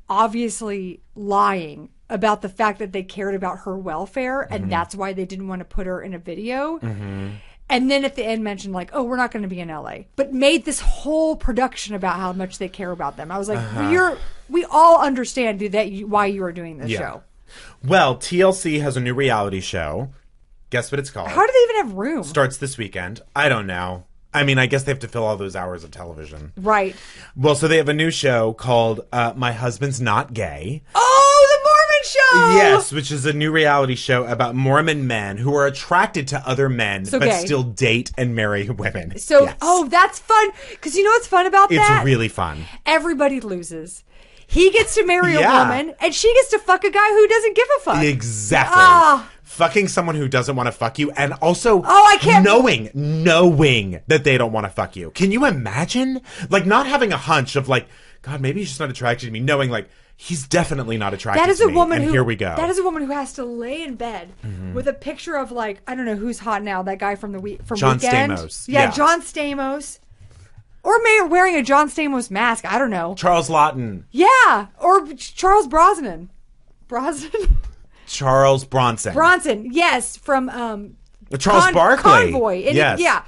obviously lying about the fact that they cared about her welfare, and that's why they didn't want to put her in a video. And then at the end mentioned like, oh, we're not going to be in LA, but made this whole production about how much they care about them. I was like, we all understand why you are doing this show. Well, TLC has a new reality show. Guess what it's called? How do they even have room? Starts this weekend. I don't know. I mean, I guess they have to fill all those hours of television. Right. Well, so they have a new show called My Husband's Not Gay. Oh, the Mormon show! Yes, which is a new reality show about Mormon men who are attracted to other men, but gay. Still date and marry women. So, yes. Oh, that's fun. Because you know what's fun about that? It's really fun. Everybody loses. He gets to marry a woman, and she gets to fuck a guy who doesn't give a fuck. Exactly. Fucking someone who doesn't want to fuck you, and also knowing that they don't want to fuck you. Can you imagine? Like, not having a hunch of like, God, maybe he's just not attracted to me, knowing like, he's definitely not attracted to me. That is a woman here we go. That is a woman who has to lay in bed with a picture of like, I don't know who's hot now, that guy from John Weekend. Stamos. Yeah, John Stamos. Or wearing a John Stamos mask. I don't know. Charles Lawton. Yeah. Or Charles Brosnan. Charles Bronson. Yes. From Charles Barkley. Convoy. Yes. Yeah.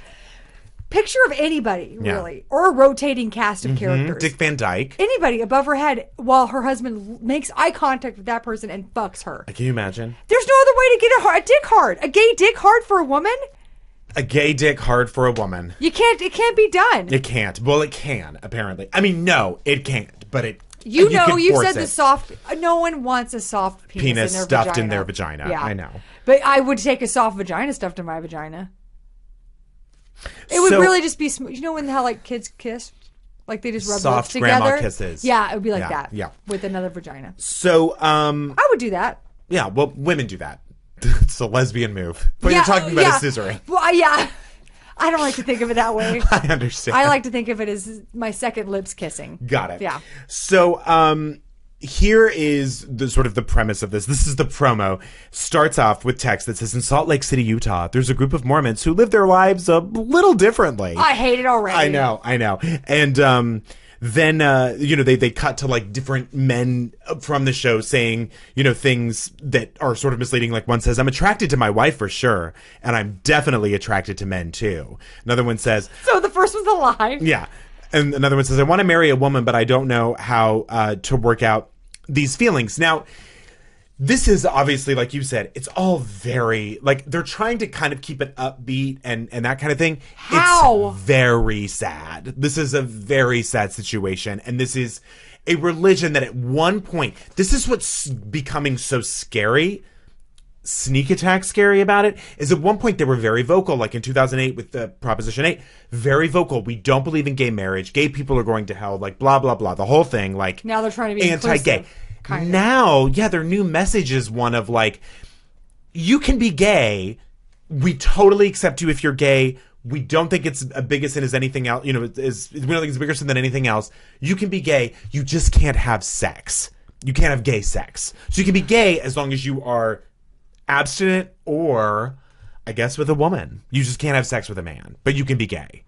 Picture of anybody, really. Or a rotating cast of characters. Dick Van Dyke. Anybody above her head while her husband makes eye contact with that person and fucks her. Can you imagine? There's no other way to get a dick hard. A gay dick hard for a woman? A gay dick hard for a woman. It can't be done. It can't. Well, it can, apparently. I mean, no, it can't, but it... You said the soft... No one wants a soft penis in their stuffed vagina. in their vagina. Yeah. I know. But I would take a soft vagina stuffed in my vagina. It would really just be... You know how like kids kiss? Like they just rub lips together? Soft grandma kisses. Yeah, it would be like that. Yeah. With another vagina. So, I would do that. Yeah, well, women do that. It's a lesbian move. But you're talking about a scissoring. Well, yeah. I don't like to think of it that way. I understand. I like to think of it as my second lips kissing. Got it. Yeah. So, here is the sort of the premise of this. This is the promo. Starts off with text that says, in Salt Lake City, Utah, there's a group of Mormons who live their lives a little differently. I hate it already. I know. And, then, they cut to like different men from the show saying, things that are sort of misleading. Like one says, I'm attracted to my wife for sure. And I'm definitely attracted to men too. Another one says. So the first one's a lie. Yeah. And another one says, I want to marry a woman, but I don't know how to work out these feelings. Now, this is obviously, like you said, it's all very, like, they're trying to kind of keep it upbeat and that kind of thing. How? It's very sad. This is a very sad situation. And this is a religion that at one point, this is what's becoming so scary, sneak attack scary about it, is at one point they were very vocal, like in 2008 with the Proposition 8, very vocal. We don't believe in gay marriage. Gay people are going to hell, like, blah, blah, blah. The whole thing, like, now they're trying to be anti-gay. Inclusive. Kind of. Now, their new message is one of like, you can be gay. We totally accept you if you're gay. We don't think it's a bigger sin as anything else. We don't think it's a bigger sin than anything else. You can be gay. You just can't have sex. You can't have gay sex. So you can be gay as long as you are abstinent or, I guess, with a woman. You just can't have sex with a man, but you can be gay.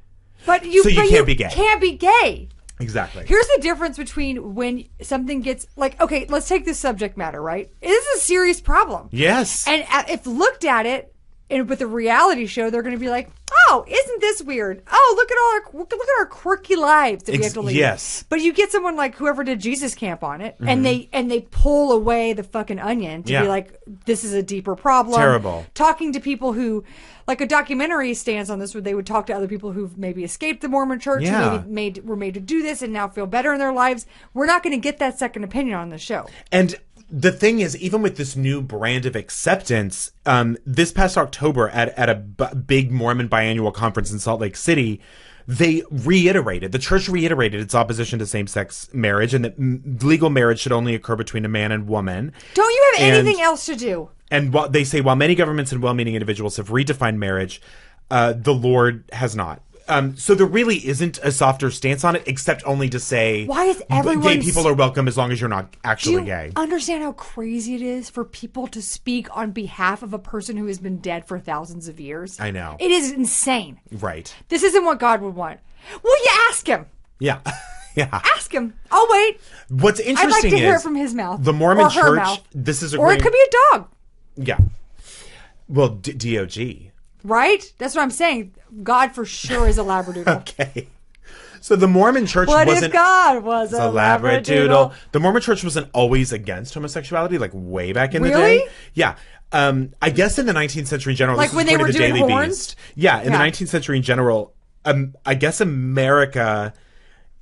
But you can't be gay. Can't be gay. Exactly. Here's the difference between when something gets like, okay, let's take this subject matter, right? It is a serious problem. Yes. And if looked at it and with a reality show, they're going to be like, oh, isn't this weird? Oh, look at our quirky lives that we have to lead. Yes. But you get someone like whoever did Jesus Camp on it, and they pull away the fucking onion to be like, this is a deeper problem. Terrible. Talking to people who, like a documentary stands on this, where they would talk to other people who've maybe escaped the Mormon Church, who maybe were made to do this and now feel better in their lives. We're not going to get that second opinion on the show. And the thing is, even with this new brand of acceptance, this past October at a big Mormon biannual conference in Salt Lake City, the church reiterated its opposition to same-sex marriage, and that legal marriage should only occur between a man and woman. Don't you have anything else to do? And they say, while many governments and well-meaning individuals have redefined marriage, the Lord has not. So there really isn't a softer stance on it, except only to say, why is everyone gay people are welcome as long as you're not actually gay. Understand how crazy it is for people to speak on behalf of a person who has been dead for thousands of years? I know. It is insane. Right. This isn't what God would want. Well, you ask him. Yeah. Yeah. Ask him. I'll wait. What's interesting I'd like to is hear it from his mouth. The Mormon or her Church. mouth. This is a or great, it could be a dog. Yeah. Well, DOG. Right? That's what I'm saying. God for sure is a labradoodle. Okay. So the Mormon Church What wasn't... if God was a labradoodle? The Mormon Church wasn't always against homosexuality, like way back in the Really? day. Yeah. I guess in the 19th century in general... Like this when is they according were to doing Daily horns? Beast. Yeah, in the 19th century in general, I guess America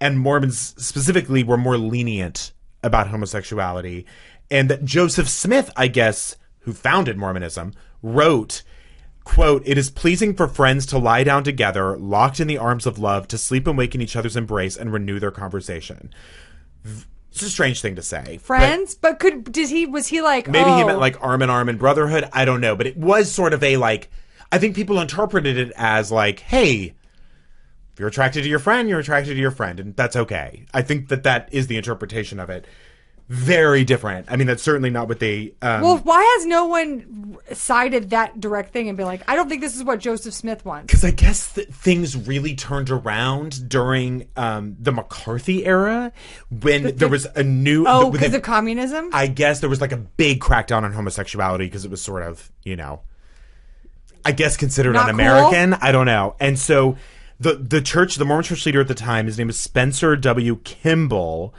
and Mormons specifically were more lenient about homosexuality. And that Joseph Smith, I guess, who founded Mormonism, wrote... Quote, "It is pleasing for friends to lie down together, locked in the arms of love, to sleep and wake in each other's embrace and renew their conversation." It's a strange thing to say. Friends? But was he like, maybe he meant like arm in arm in brotherhood? I don't know. But it was sort of a like, I think people interpreted it as like, hey, if you're attracted to your friend, you're attracted to your friend. And that's okay. I think that is the interpretation of it. Very different. I mean, that's certainly not what they... well, why has no one cited that direct thing and been like, I don't think this is what Joseph Smith wants? Because I guess things really turned around during the McCarthy era when there was a new... Oh, because of communism? I guess there was like a big crackdown on homosexuality because it was sort of, I guess considered Not un-American. Cool. I don't know. And so the church, the Mormon church leader at the time, his name is Spencer W. Kimball...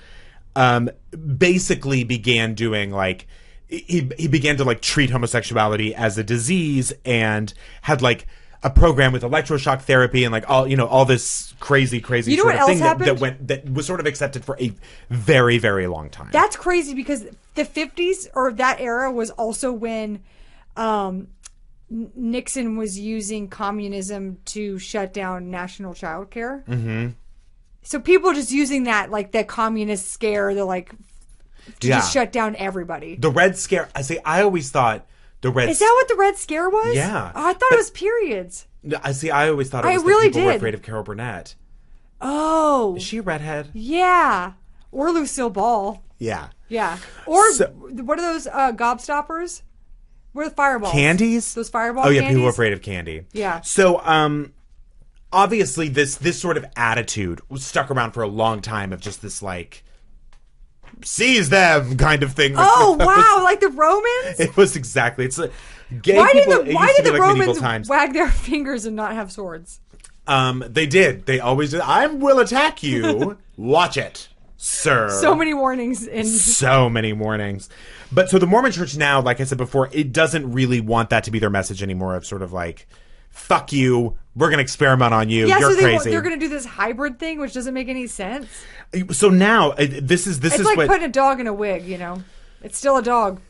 basically began doing like he began to like treat homosexuality as a disease and had like a program with electroshock therapy and like all this crazy sort of thing that was sort of accepted for a very, very long time. That's crazy because the 50s or that era was also when Nixon was using communism to shut down national child care. Mm-hmm. So people just using that, like the communist scare, to just shut down everybody. The Red Scare. I always thought the Red... Is that what the Red Scare was? Yeah. Oh, I thought it was periods. I always thought it was really people were afraid of Carol Burnett. Oh. Is she a redhead? Yeah. Or Lucille Ball. Yeah. Yeah. Or what are those gobstoppers? What are the fireballs? Candies? Those fireball candies? candies? People were afraid of candy. Yeah. So, obviously this sort of attitude was stuck around for a long time of just this like seize them kind of thing. Oh wow, like the Romans? It was exactly. It's like gay why people. Why did the like Romans wag their fingers and not have swords? They did. They always did. I will attack you. Watch it, sir. So many warnings. So many warnings. But so the Mormon Church now, like I said before, it doesn't really want that to be their message anymore of sort of like, fuck you, we're going to experiment on you, you're crazy. They're going to do this hybrid thing, which doesn't make any sense. So now, this is like what... putting a dog in a wig, It's still a dog.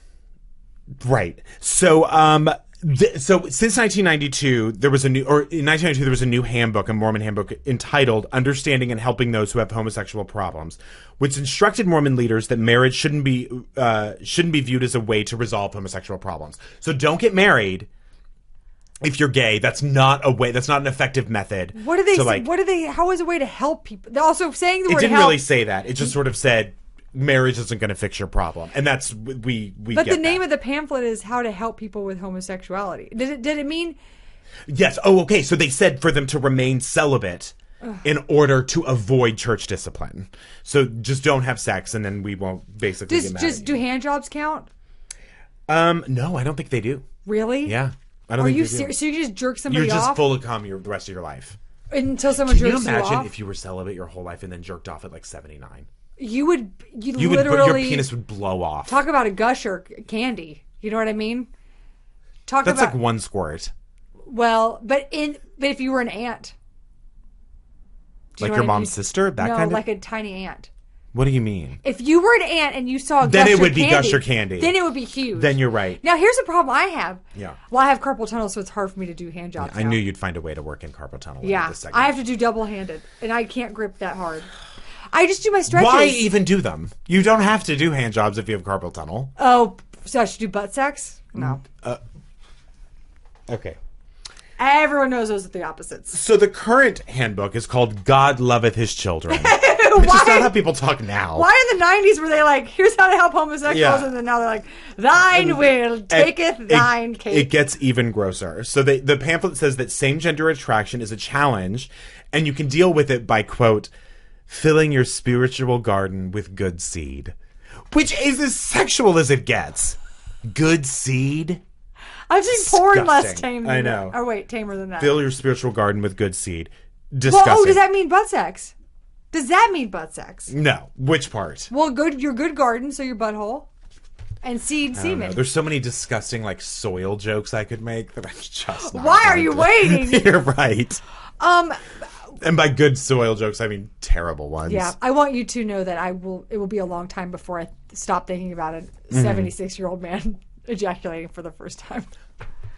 Right. So, so since 1992, in 1992, there was a new handbook, a Mormon handbook, entitled Understanding and Helping Those Who Have Homosexual Problems, which instructed Mormon leaders that marriage shouldn't be viewed as a way to resolve homosexual problems. So don't get married if you're gay. That's not an effective method. What do they how is a way to help people? They're also saying the word help. It didn't really say that. It just sort of said marriage isn't going to fix your problem. And that's, we But get the name of the pamphlet is How to Help People with Homosexuality. Did it mean? Yes. Oh, okay. So they said for them to remain celibate in order to avoid church discipline. So just don't have sex, and then we won't basically get mad at you. Do hand jobs count? No, I don't think they do. Really? Yeah. I don't Are think you they do. serious? So you just jerk somebody You're just off? full of cum the rest of your life. Until someone Can you jerks you imagine off? if you were celibate your whole life and then jerked off at like 79? You would Your literally penis would blow off. talk about a gusher candy. You know what I mean? That's like one squirt. Well, but if you were an ant, Like your mom's sister? That kind of? like a tiny ant. What do you mean? If you were an ant and you saw Then gusher it would be candy, gusher candy. Then it would be huge. Then you're right. Now here's a problem I have. Yeah. Well, I have carpal tunnel, so it's hard for me to do hand jobs. I now. knew you'd find a way to work in carpal tunnel. Yeah, This segment. I have to do double-handed, and I can't grip that hard. I just do my stretches. Why even do them? You don't have to do hand jobs if you have carpal tunnel. Oh, so I should do butt sex? No. Okay. Everyone knows those are the opposites. So the current handbook is called God Loveth His Children. Which is not how people talk now. Why in the 90s were they like, here's how to help homosexuals, Yeah. and then now they're like, thine will taketh thine cake. It gets even grosser. So the pamphlet says that same-gender attraction is a challenge, and you can deal with it by, quote, filling your spiritual garden with good seed. Which is as sexual as it gets. Good seed? I've seen porn less Disgusting. tame than I know. that. Or wait, tamer than that. Fill your spiritual garden with good seed. Well, Disgusting. does that mean butt sex? Does that mean butt sex? No. Which part? Well, your good garden, so your butthole. And semen. There's so many disgusting, like, soil jokes I could make that I'm just not Why are going you to. waiting? You're right. And by good soil jokes, I mean terrible ones. Yeah, I want you to know that it will be a long time before I stop thinking about a 76-year-old man ejaculating for the first time.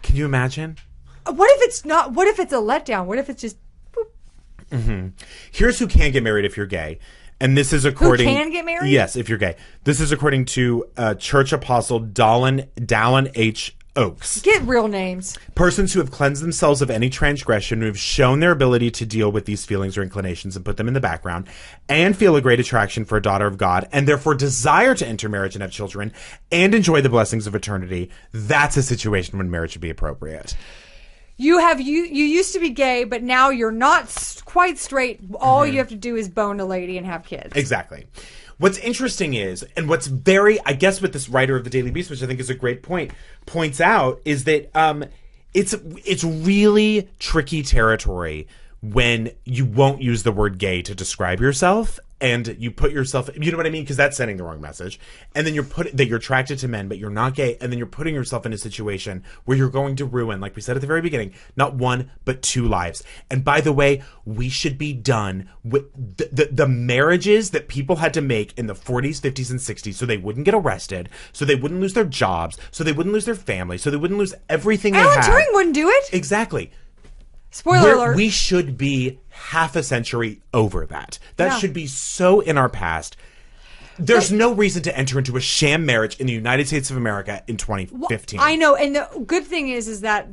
Can you imagine? What if it's not? What if it's a letdown? What if it's just? Boop? Here's who can get married if you're gay. And this is according... Who can get married? Yes, if you're gay. This is according to Church Apostle Dallin H. Oakes. Get real names. Persons who have cleansed themselves of any transgression, who have shown their ability to deal with these feelings or inclinations and put them in the background, and feel a great attraction for a daughter of God, and therefore desire to enter marriage and have children, and enjoy the blessings of eternity. That's a situation when marriage should be appropriate. You used to be gay, but now you're not quite straight. All you have to do is bone a lady and have kids. Exactly. What's interesting is, and what's very, I guess what this writer of the Daily Beast, which I think is a great point, points out, is that it's really tricky territory when you won't use the word gay to describe yourself, and you put yourself, you know what I mean? Because that's sending the wrong message. And then that you're attracted to men, but you're not gay. And then you're putting yourself in a situation where you're going to ruin, like we said at the very beginning, not one, but two lives. And by the way, we should be done with the marriages that people had to make in the 40s, 50s, and 60s so they wouldn't get arrested, so they wouldn't lose their jobs, so they wouldn't lose their family, so they wouldn't lose everything they had. Alan Turing wouldn't do it. Exactly. Spoiler alert. We should be half a century over that. That Yeah. should be so in our past. There's no reason to enter into a sham marriage in the United States of America in 2015. I know, and the good thing is that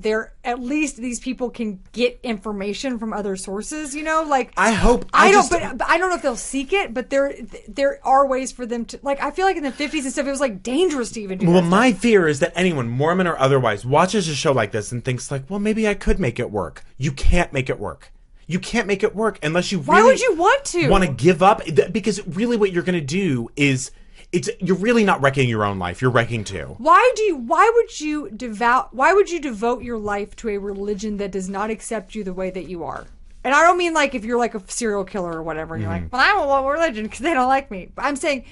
at least these people can get information from other sources. You know, like I hope. but I don't know if they'll seek it, but there are ways for them to. Like, I feel like in the 50s and stuff, it was like dangerous to even do. Well, that my fear is that anyone, Mormon or otherwise, watches a show like this and thinks like, well, maybe I could make it work. You can't make it work. You can't make it work unless you really Why would you want to? Want to give up? Because really what you're going to do is you're really not wrecking your own life. You're wrecking too. Why would you devote your life to a religion that does not accept you the way that you are? And I don't mean like if you're like a serial killer or whatever, and you're like, well, I don't want religion because they don't like me. But I'm saying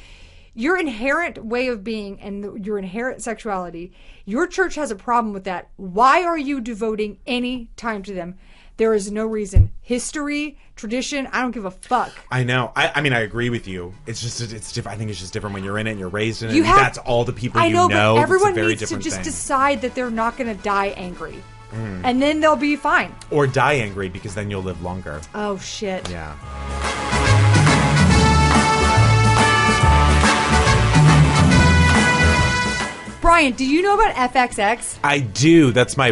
your inherent way of being and your inherent sexuality, your church has a problem with that. Why are you devoting any time to them? There is no reason. History, tradition, I don't give a fuck. I know. I mean, I agree with you. It's different. I think it's just different when you're in it and you're raised in it. That's all the people you know. But everyone it's a very needs to different just thing. decide that they're not going to die angry. And then they'll be fine. Or die angry because then you'll live longer. Oh, shit. Yeah. Brian, do you know about FXX? I do. That's my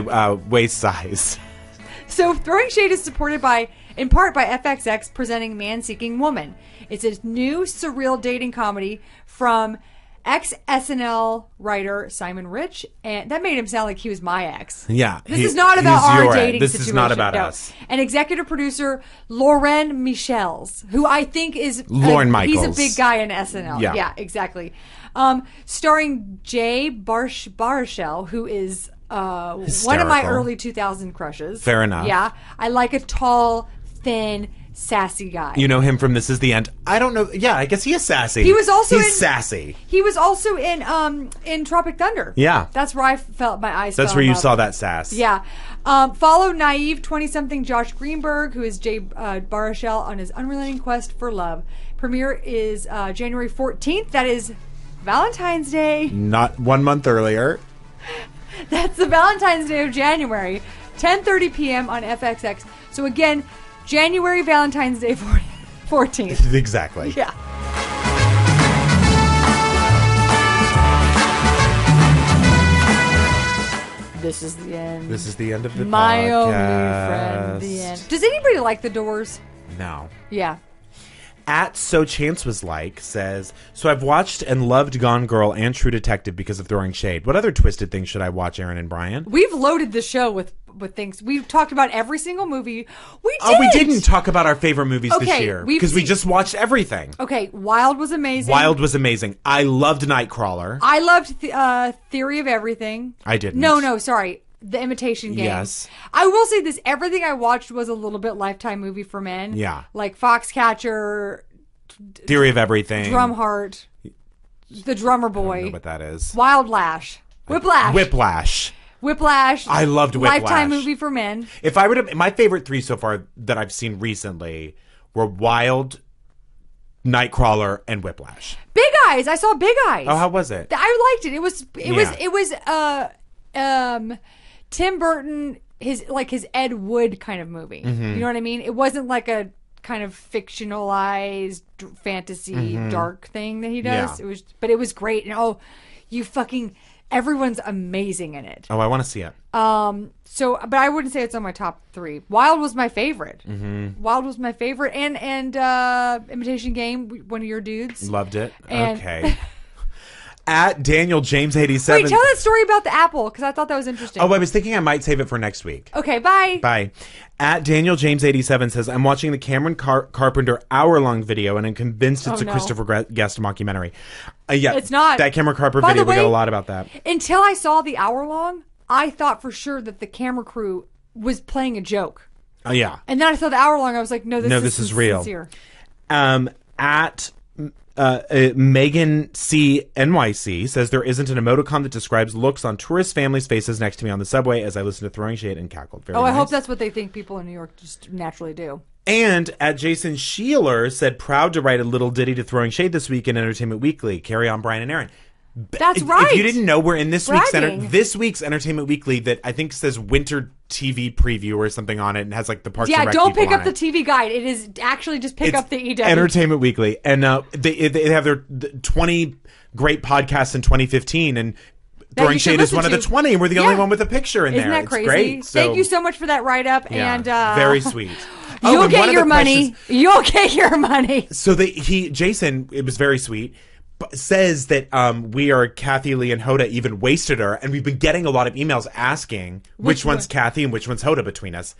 waist size. So, Throwing Shade is supported in part by FXX presenting Man Seeking Woman. It's a new surreal dating comedy from ex-SNL writer Simon Rich, and that made him sound like he was my ex. Yeah. This is not about our dating This situation. is not about us. And executive producer Lauren Michels, who I think is Lauren Michaels. He's a big guy in SNL. Yeah, exactly. Starring Jay Baruchel, who is one of my early 2000 crushes. Fair enough. Yeah, I like a tall, thin, sassy guy. You know him from This Is the End. I don't know. Yeah, I guess he is sassy. He was also He's sassy. He was also in Tropic Thunder. Yeah. That's where I felt my eyes. That's fell where in you love. saw that sass. Yeah. Follow naive 20-something Josh Greenberg, who is Jay Baruchel, on his unrelenting quest for love. Premiere is January 14th. That is Valentine's Day. Not 1 month earlier. That's the Valentine's Day of January. 10:30 p.m. on FXX. So again, January Valentine's Day 14th. Exactly. Yeah. This is the end. This is the end of the My podcast. only friend. The end. Does anybody like The Doors? No. Yeah. At So Chance Was Like says, so I've watched and loved Gone Girl and True Detective because of Throwing Shade. What other twisted things should I watch, Aaron and Brian? We've loaded the show with things. We've talked about every single movie. We did. Oh, we didn't talk about our favorite movies this Okay, year we've because we seen- just watched everything. Okay, Wild was amazing. Wild was amazing. I loved Nightcrawler. I loved Theory of Everything. I didn't. No, sorry. The Imitation Game. Yes. I will say this. Everything I watched was a little bit Lifetime movie for men. Yeah. Like Foxcatcher, Theory of Everything. Drumheart, The Drummer I don't Boy, know what that is. Wild Lash, Whiplash. Whiplash. I loved Whiplash. Lifetime movie for men. If I were to, my favorite three so far that I've seen recently were Wild, Nightcrawler, and Whiplash. Big Eyes. I saw Big Eyes. Oh, how was it? I liked it. It was Tim Burton, his Ed Wood kind of movie. Mm-hmm. You know what I mean? It wasn't like a kind of fictionalized fantasy dark thing that he does. Yeah. It was great. And everyone's amazing in it. Oh, I want to see it. But I wouldn't say it's on my top 3. Wild was my favorite. Mm-hmm. Wild was my favorite, and Imitation Game, one of your dudes. Loved it. And- Okay. At Daniel James 87. Wait, tell that story about the apple, because I thought that was interesting. Oh, I was thinking I might save it for next week. Okay, bye. Bye. At Daniel James 87 says, I'm watching the Cameron Carpenter hour-long video, and I'm convinced it's a Christopher Guest mockumentary. Yeah, It's not. That Cameron Carpenter By video, the we got way, a lot about that. Until I saw the hour long, I thought for sure that the camera crew was playing a joke. Oh, yeah. And then I saw the hour long, I was like, no, this is real. Sincere. At Megan C. NYC says, there isn't an emoticon that describes looks on tourist families' faces next to me on the subway as I listen to Throwing Shade and cackled. Very I nice. hope that's what they think people in New York just naturally do. And at Jason Sheeler said, proud to write a little ditty to Throwing Shade this week in Entertainment Weekly. Carry on, Brian and Aaron. That's right. If you didn't know, we're in this Bragging. week's Entertainment Weekly that I think says Winter TV Preview or something on it, and has like the Parks and Yeah, Rec don't people pick up on the it. TV guide. It is actually just pick It's up the EW. Entertainment Weekly, and they have their 20 great podcasts in 2015, and Throwing you should Shade is listen one of the to. 20, and we're the Yeah. only one with a picture in Isn't there. that crazy? It's great. Thank you so much for that write-up. Yeah, And very sweet. You'll and one get of your the money. questions- You'll get your money. So Jason, it was very sweet, says that we are Kathy Lee and Hoda even wasted her, and we've been getting a lot of emails asking which one's Kathy and which one's Hoda between us.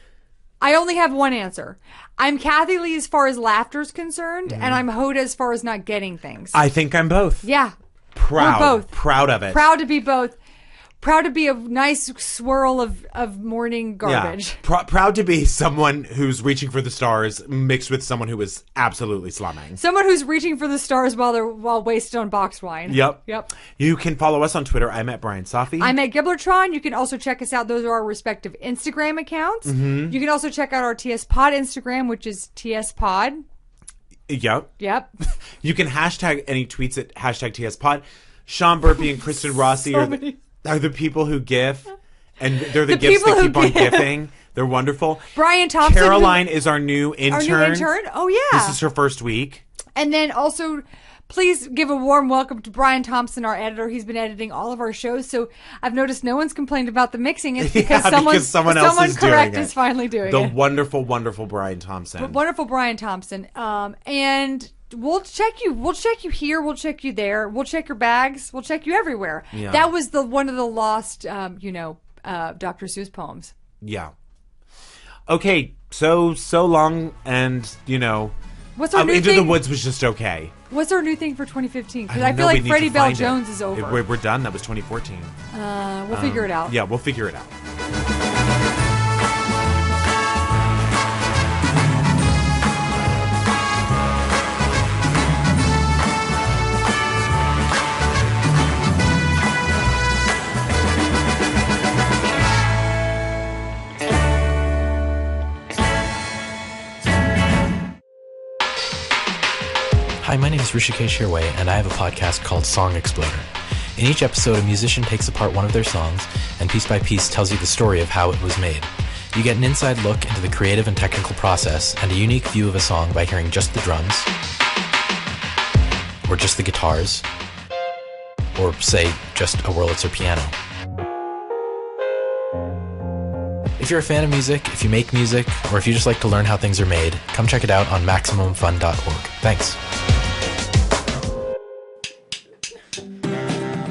I only have one answer. I'm Kathy Lee as far as laughter's concerned, and I'm Hoda as far as not getting things. I think I'm both. Yeah. Proud. We're both. Proud of it. Proud to be both. Proud to be a nice swirl of morning garbage. Yeah. Proud to be someone who's reaching for the stars mixed with someone who is absolutely slumming. Someone who's reaching for the stars while wasted on boxed wine. Yep. You can follow us on Twitter. I'm at Brian Safi. I'm at Gibblertron. You can also check us out. Those are our respective Instagram accounts. Mm-hmm. You can also check out our TS Pod Instagram, which is TS Pod. Yep. You can hashtag any tweets at hashtag TS Pod. Sean Burpee and Kristen Rossi are the people who GIF, and they're the gifts that keep on gifting. They're wonderful. Brian Thompson. Caroline is our new intern. Our new intern? Oh, yeah. This is her first week. And then also, please give a warm welcome to Brian Thompson, our editor. He's been editing all of our shows, so I've noticed no one's complained about the mixing. It's because someone else is correct doing it. is finally doing The it. wonderful, wonderful Brian Thompson. Wonderful Brian Thompson. And we'll check you. We'll check you here. We'll check you there. We'll check your bags. We'll check you everywhere. Yeah. That was one of the lost, Dr. Seuss poems. Yeah. Okay, so long, and What's our new Into thing? the Woods was just okay. What's our new thing for 2015? Because I I don't feel know, we like need Freddie to Bell find it. Jones is over. We're done. That was 2014. We'll figure it out. Yeah, we'll figure it out. Hi, my name is Rishikesh Hirway, and I have a podcast called Song Exploder. In each episode, a musician takes apart one of their songs and piece by piece tells you the story of how it was made. You get an inside look into the creative and technical process and a unique view of a song by hearing just the drums, or just the guitars, or, say, just a Wurlitzer piano. If you're a fan of music, if you make music, or if you just like to learn how things are made, come check it out on MaximumFun.org. Thanks.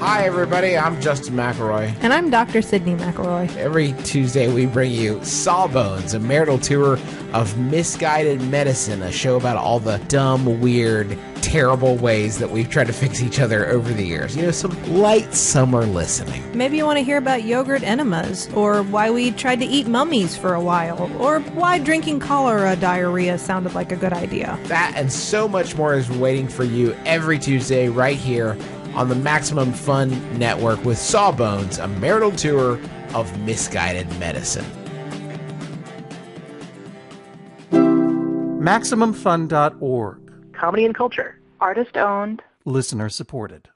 Hi, everybody. I'm Justin McElroy. And I'm Dr. Sydney McElroy. Every Tuesday, we bring you Sawbones, a marital tour of misguided medicine, a show about all the dumb, weird, terrible ways that we've tried to fix each other over the years. Some light summer listening. Maybe you want to hear about yogurt enemas, or why we tried to eat mummies for a while, or why drinking cholera diarrhea sounded like a good idea. That and so much more is waiting for you every Tuesday right here on the Maximum Fun Network with Sawbones, a marital tour of misguided medicine. MaximumFun.org. Comedy and culture. Artist owned. Listener supported.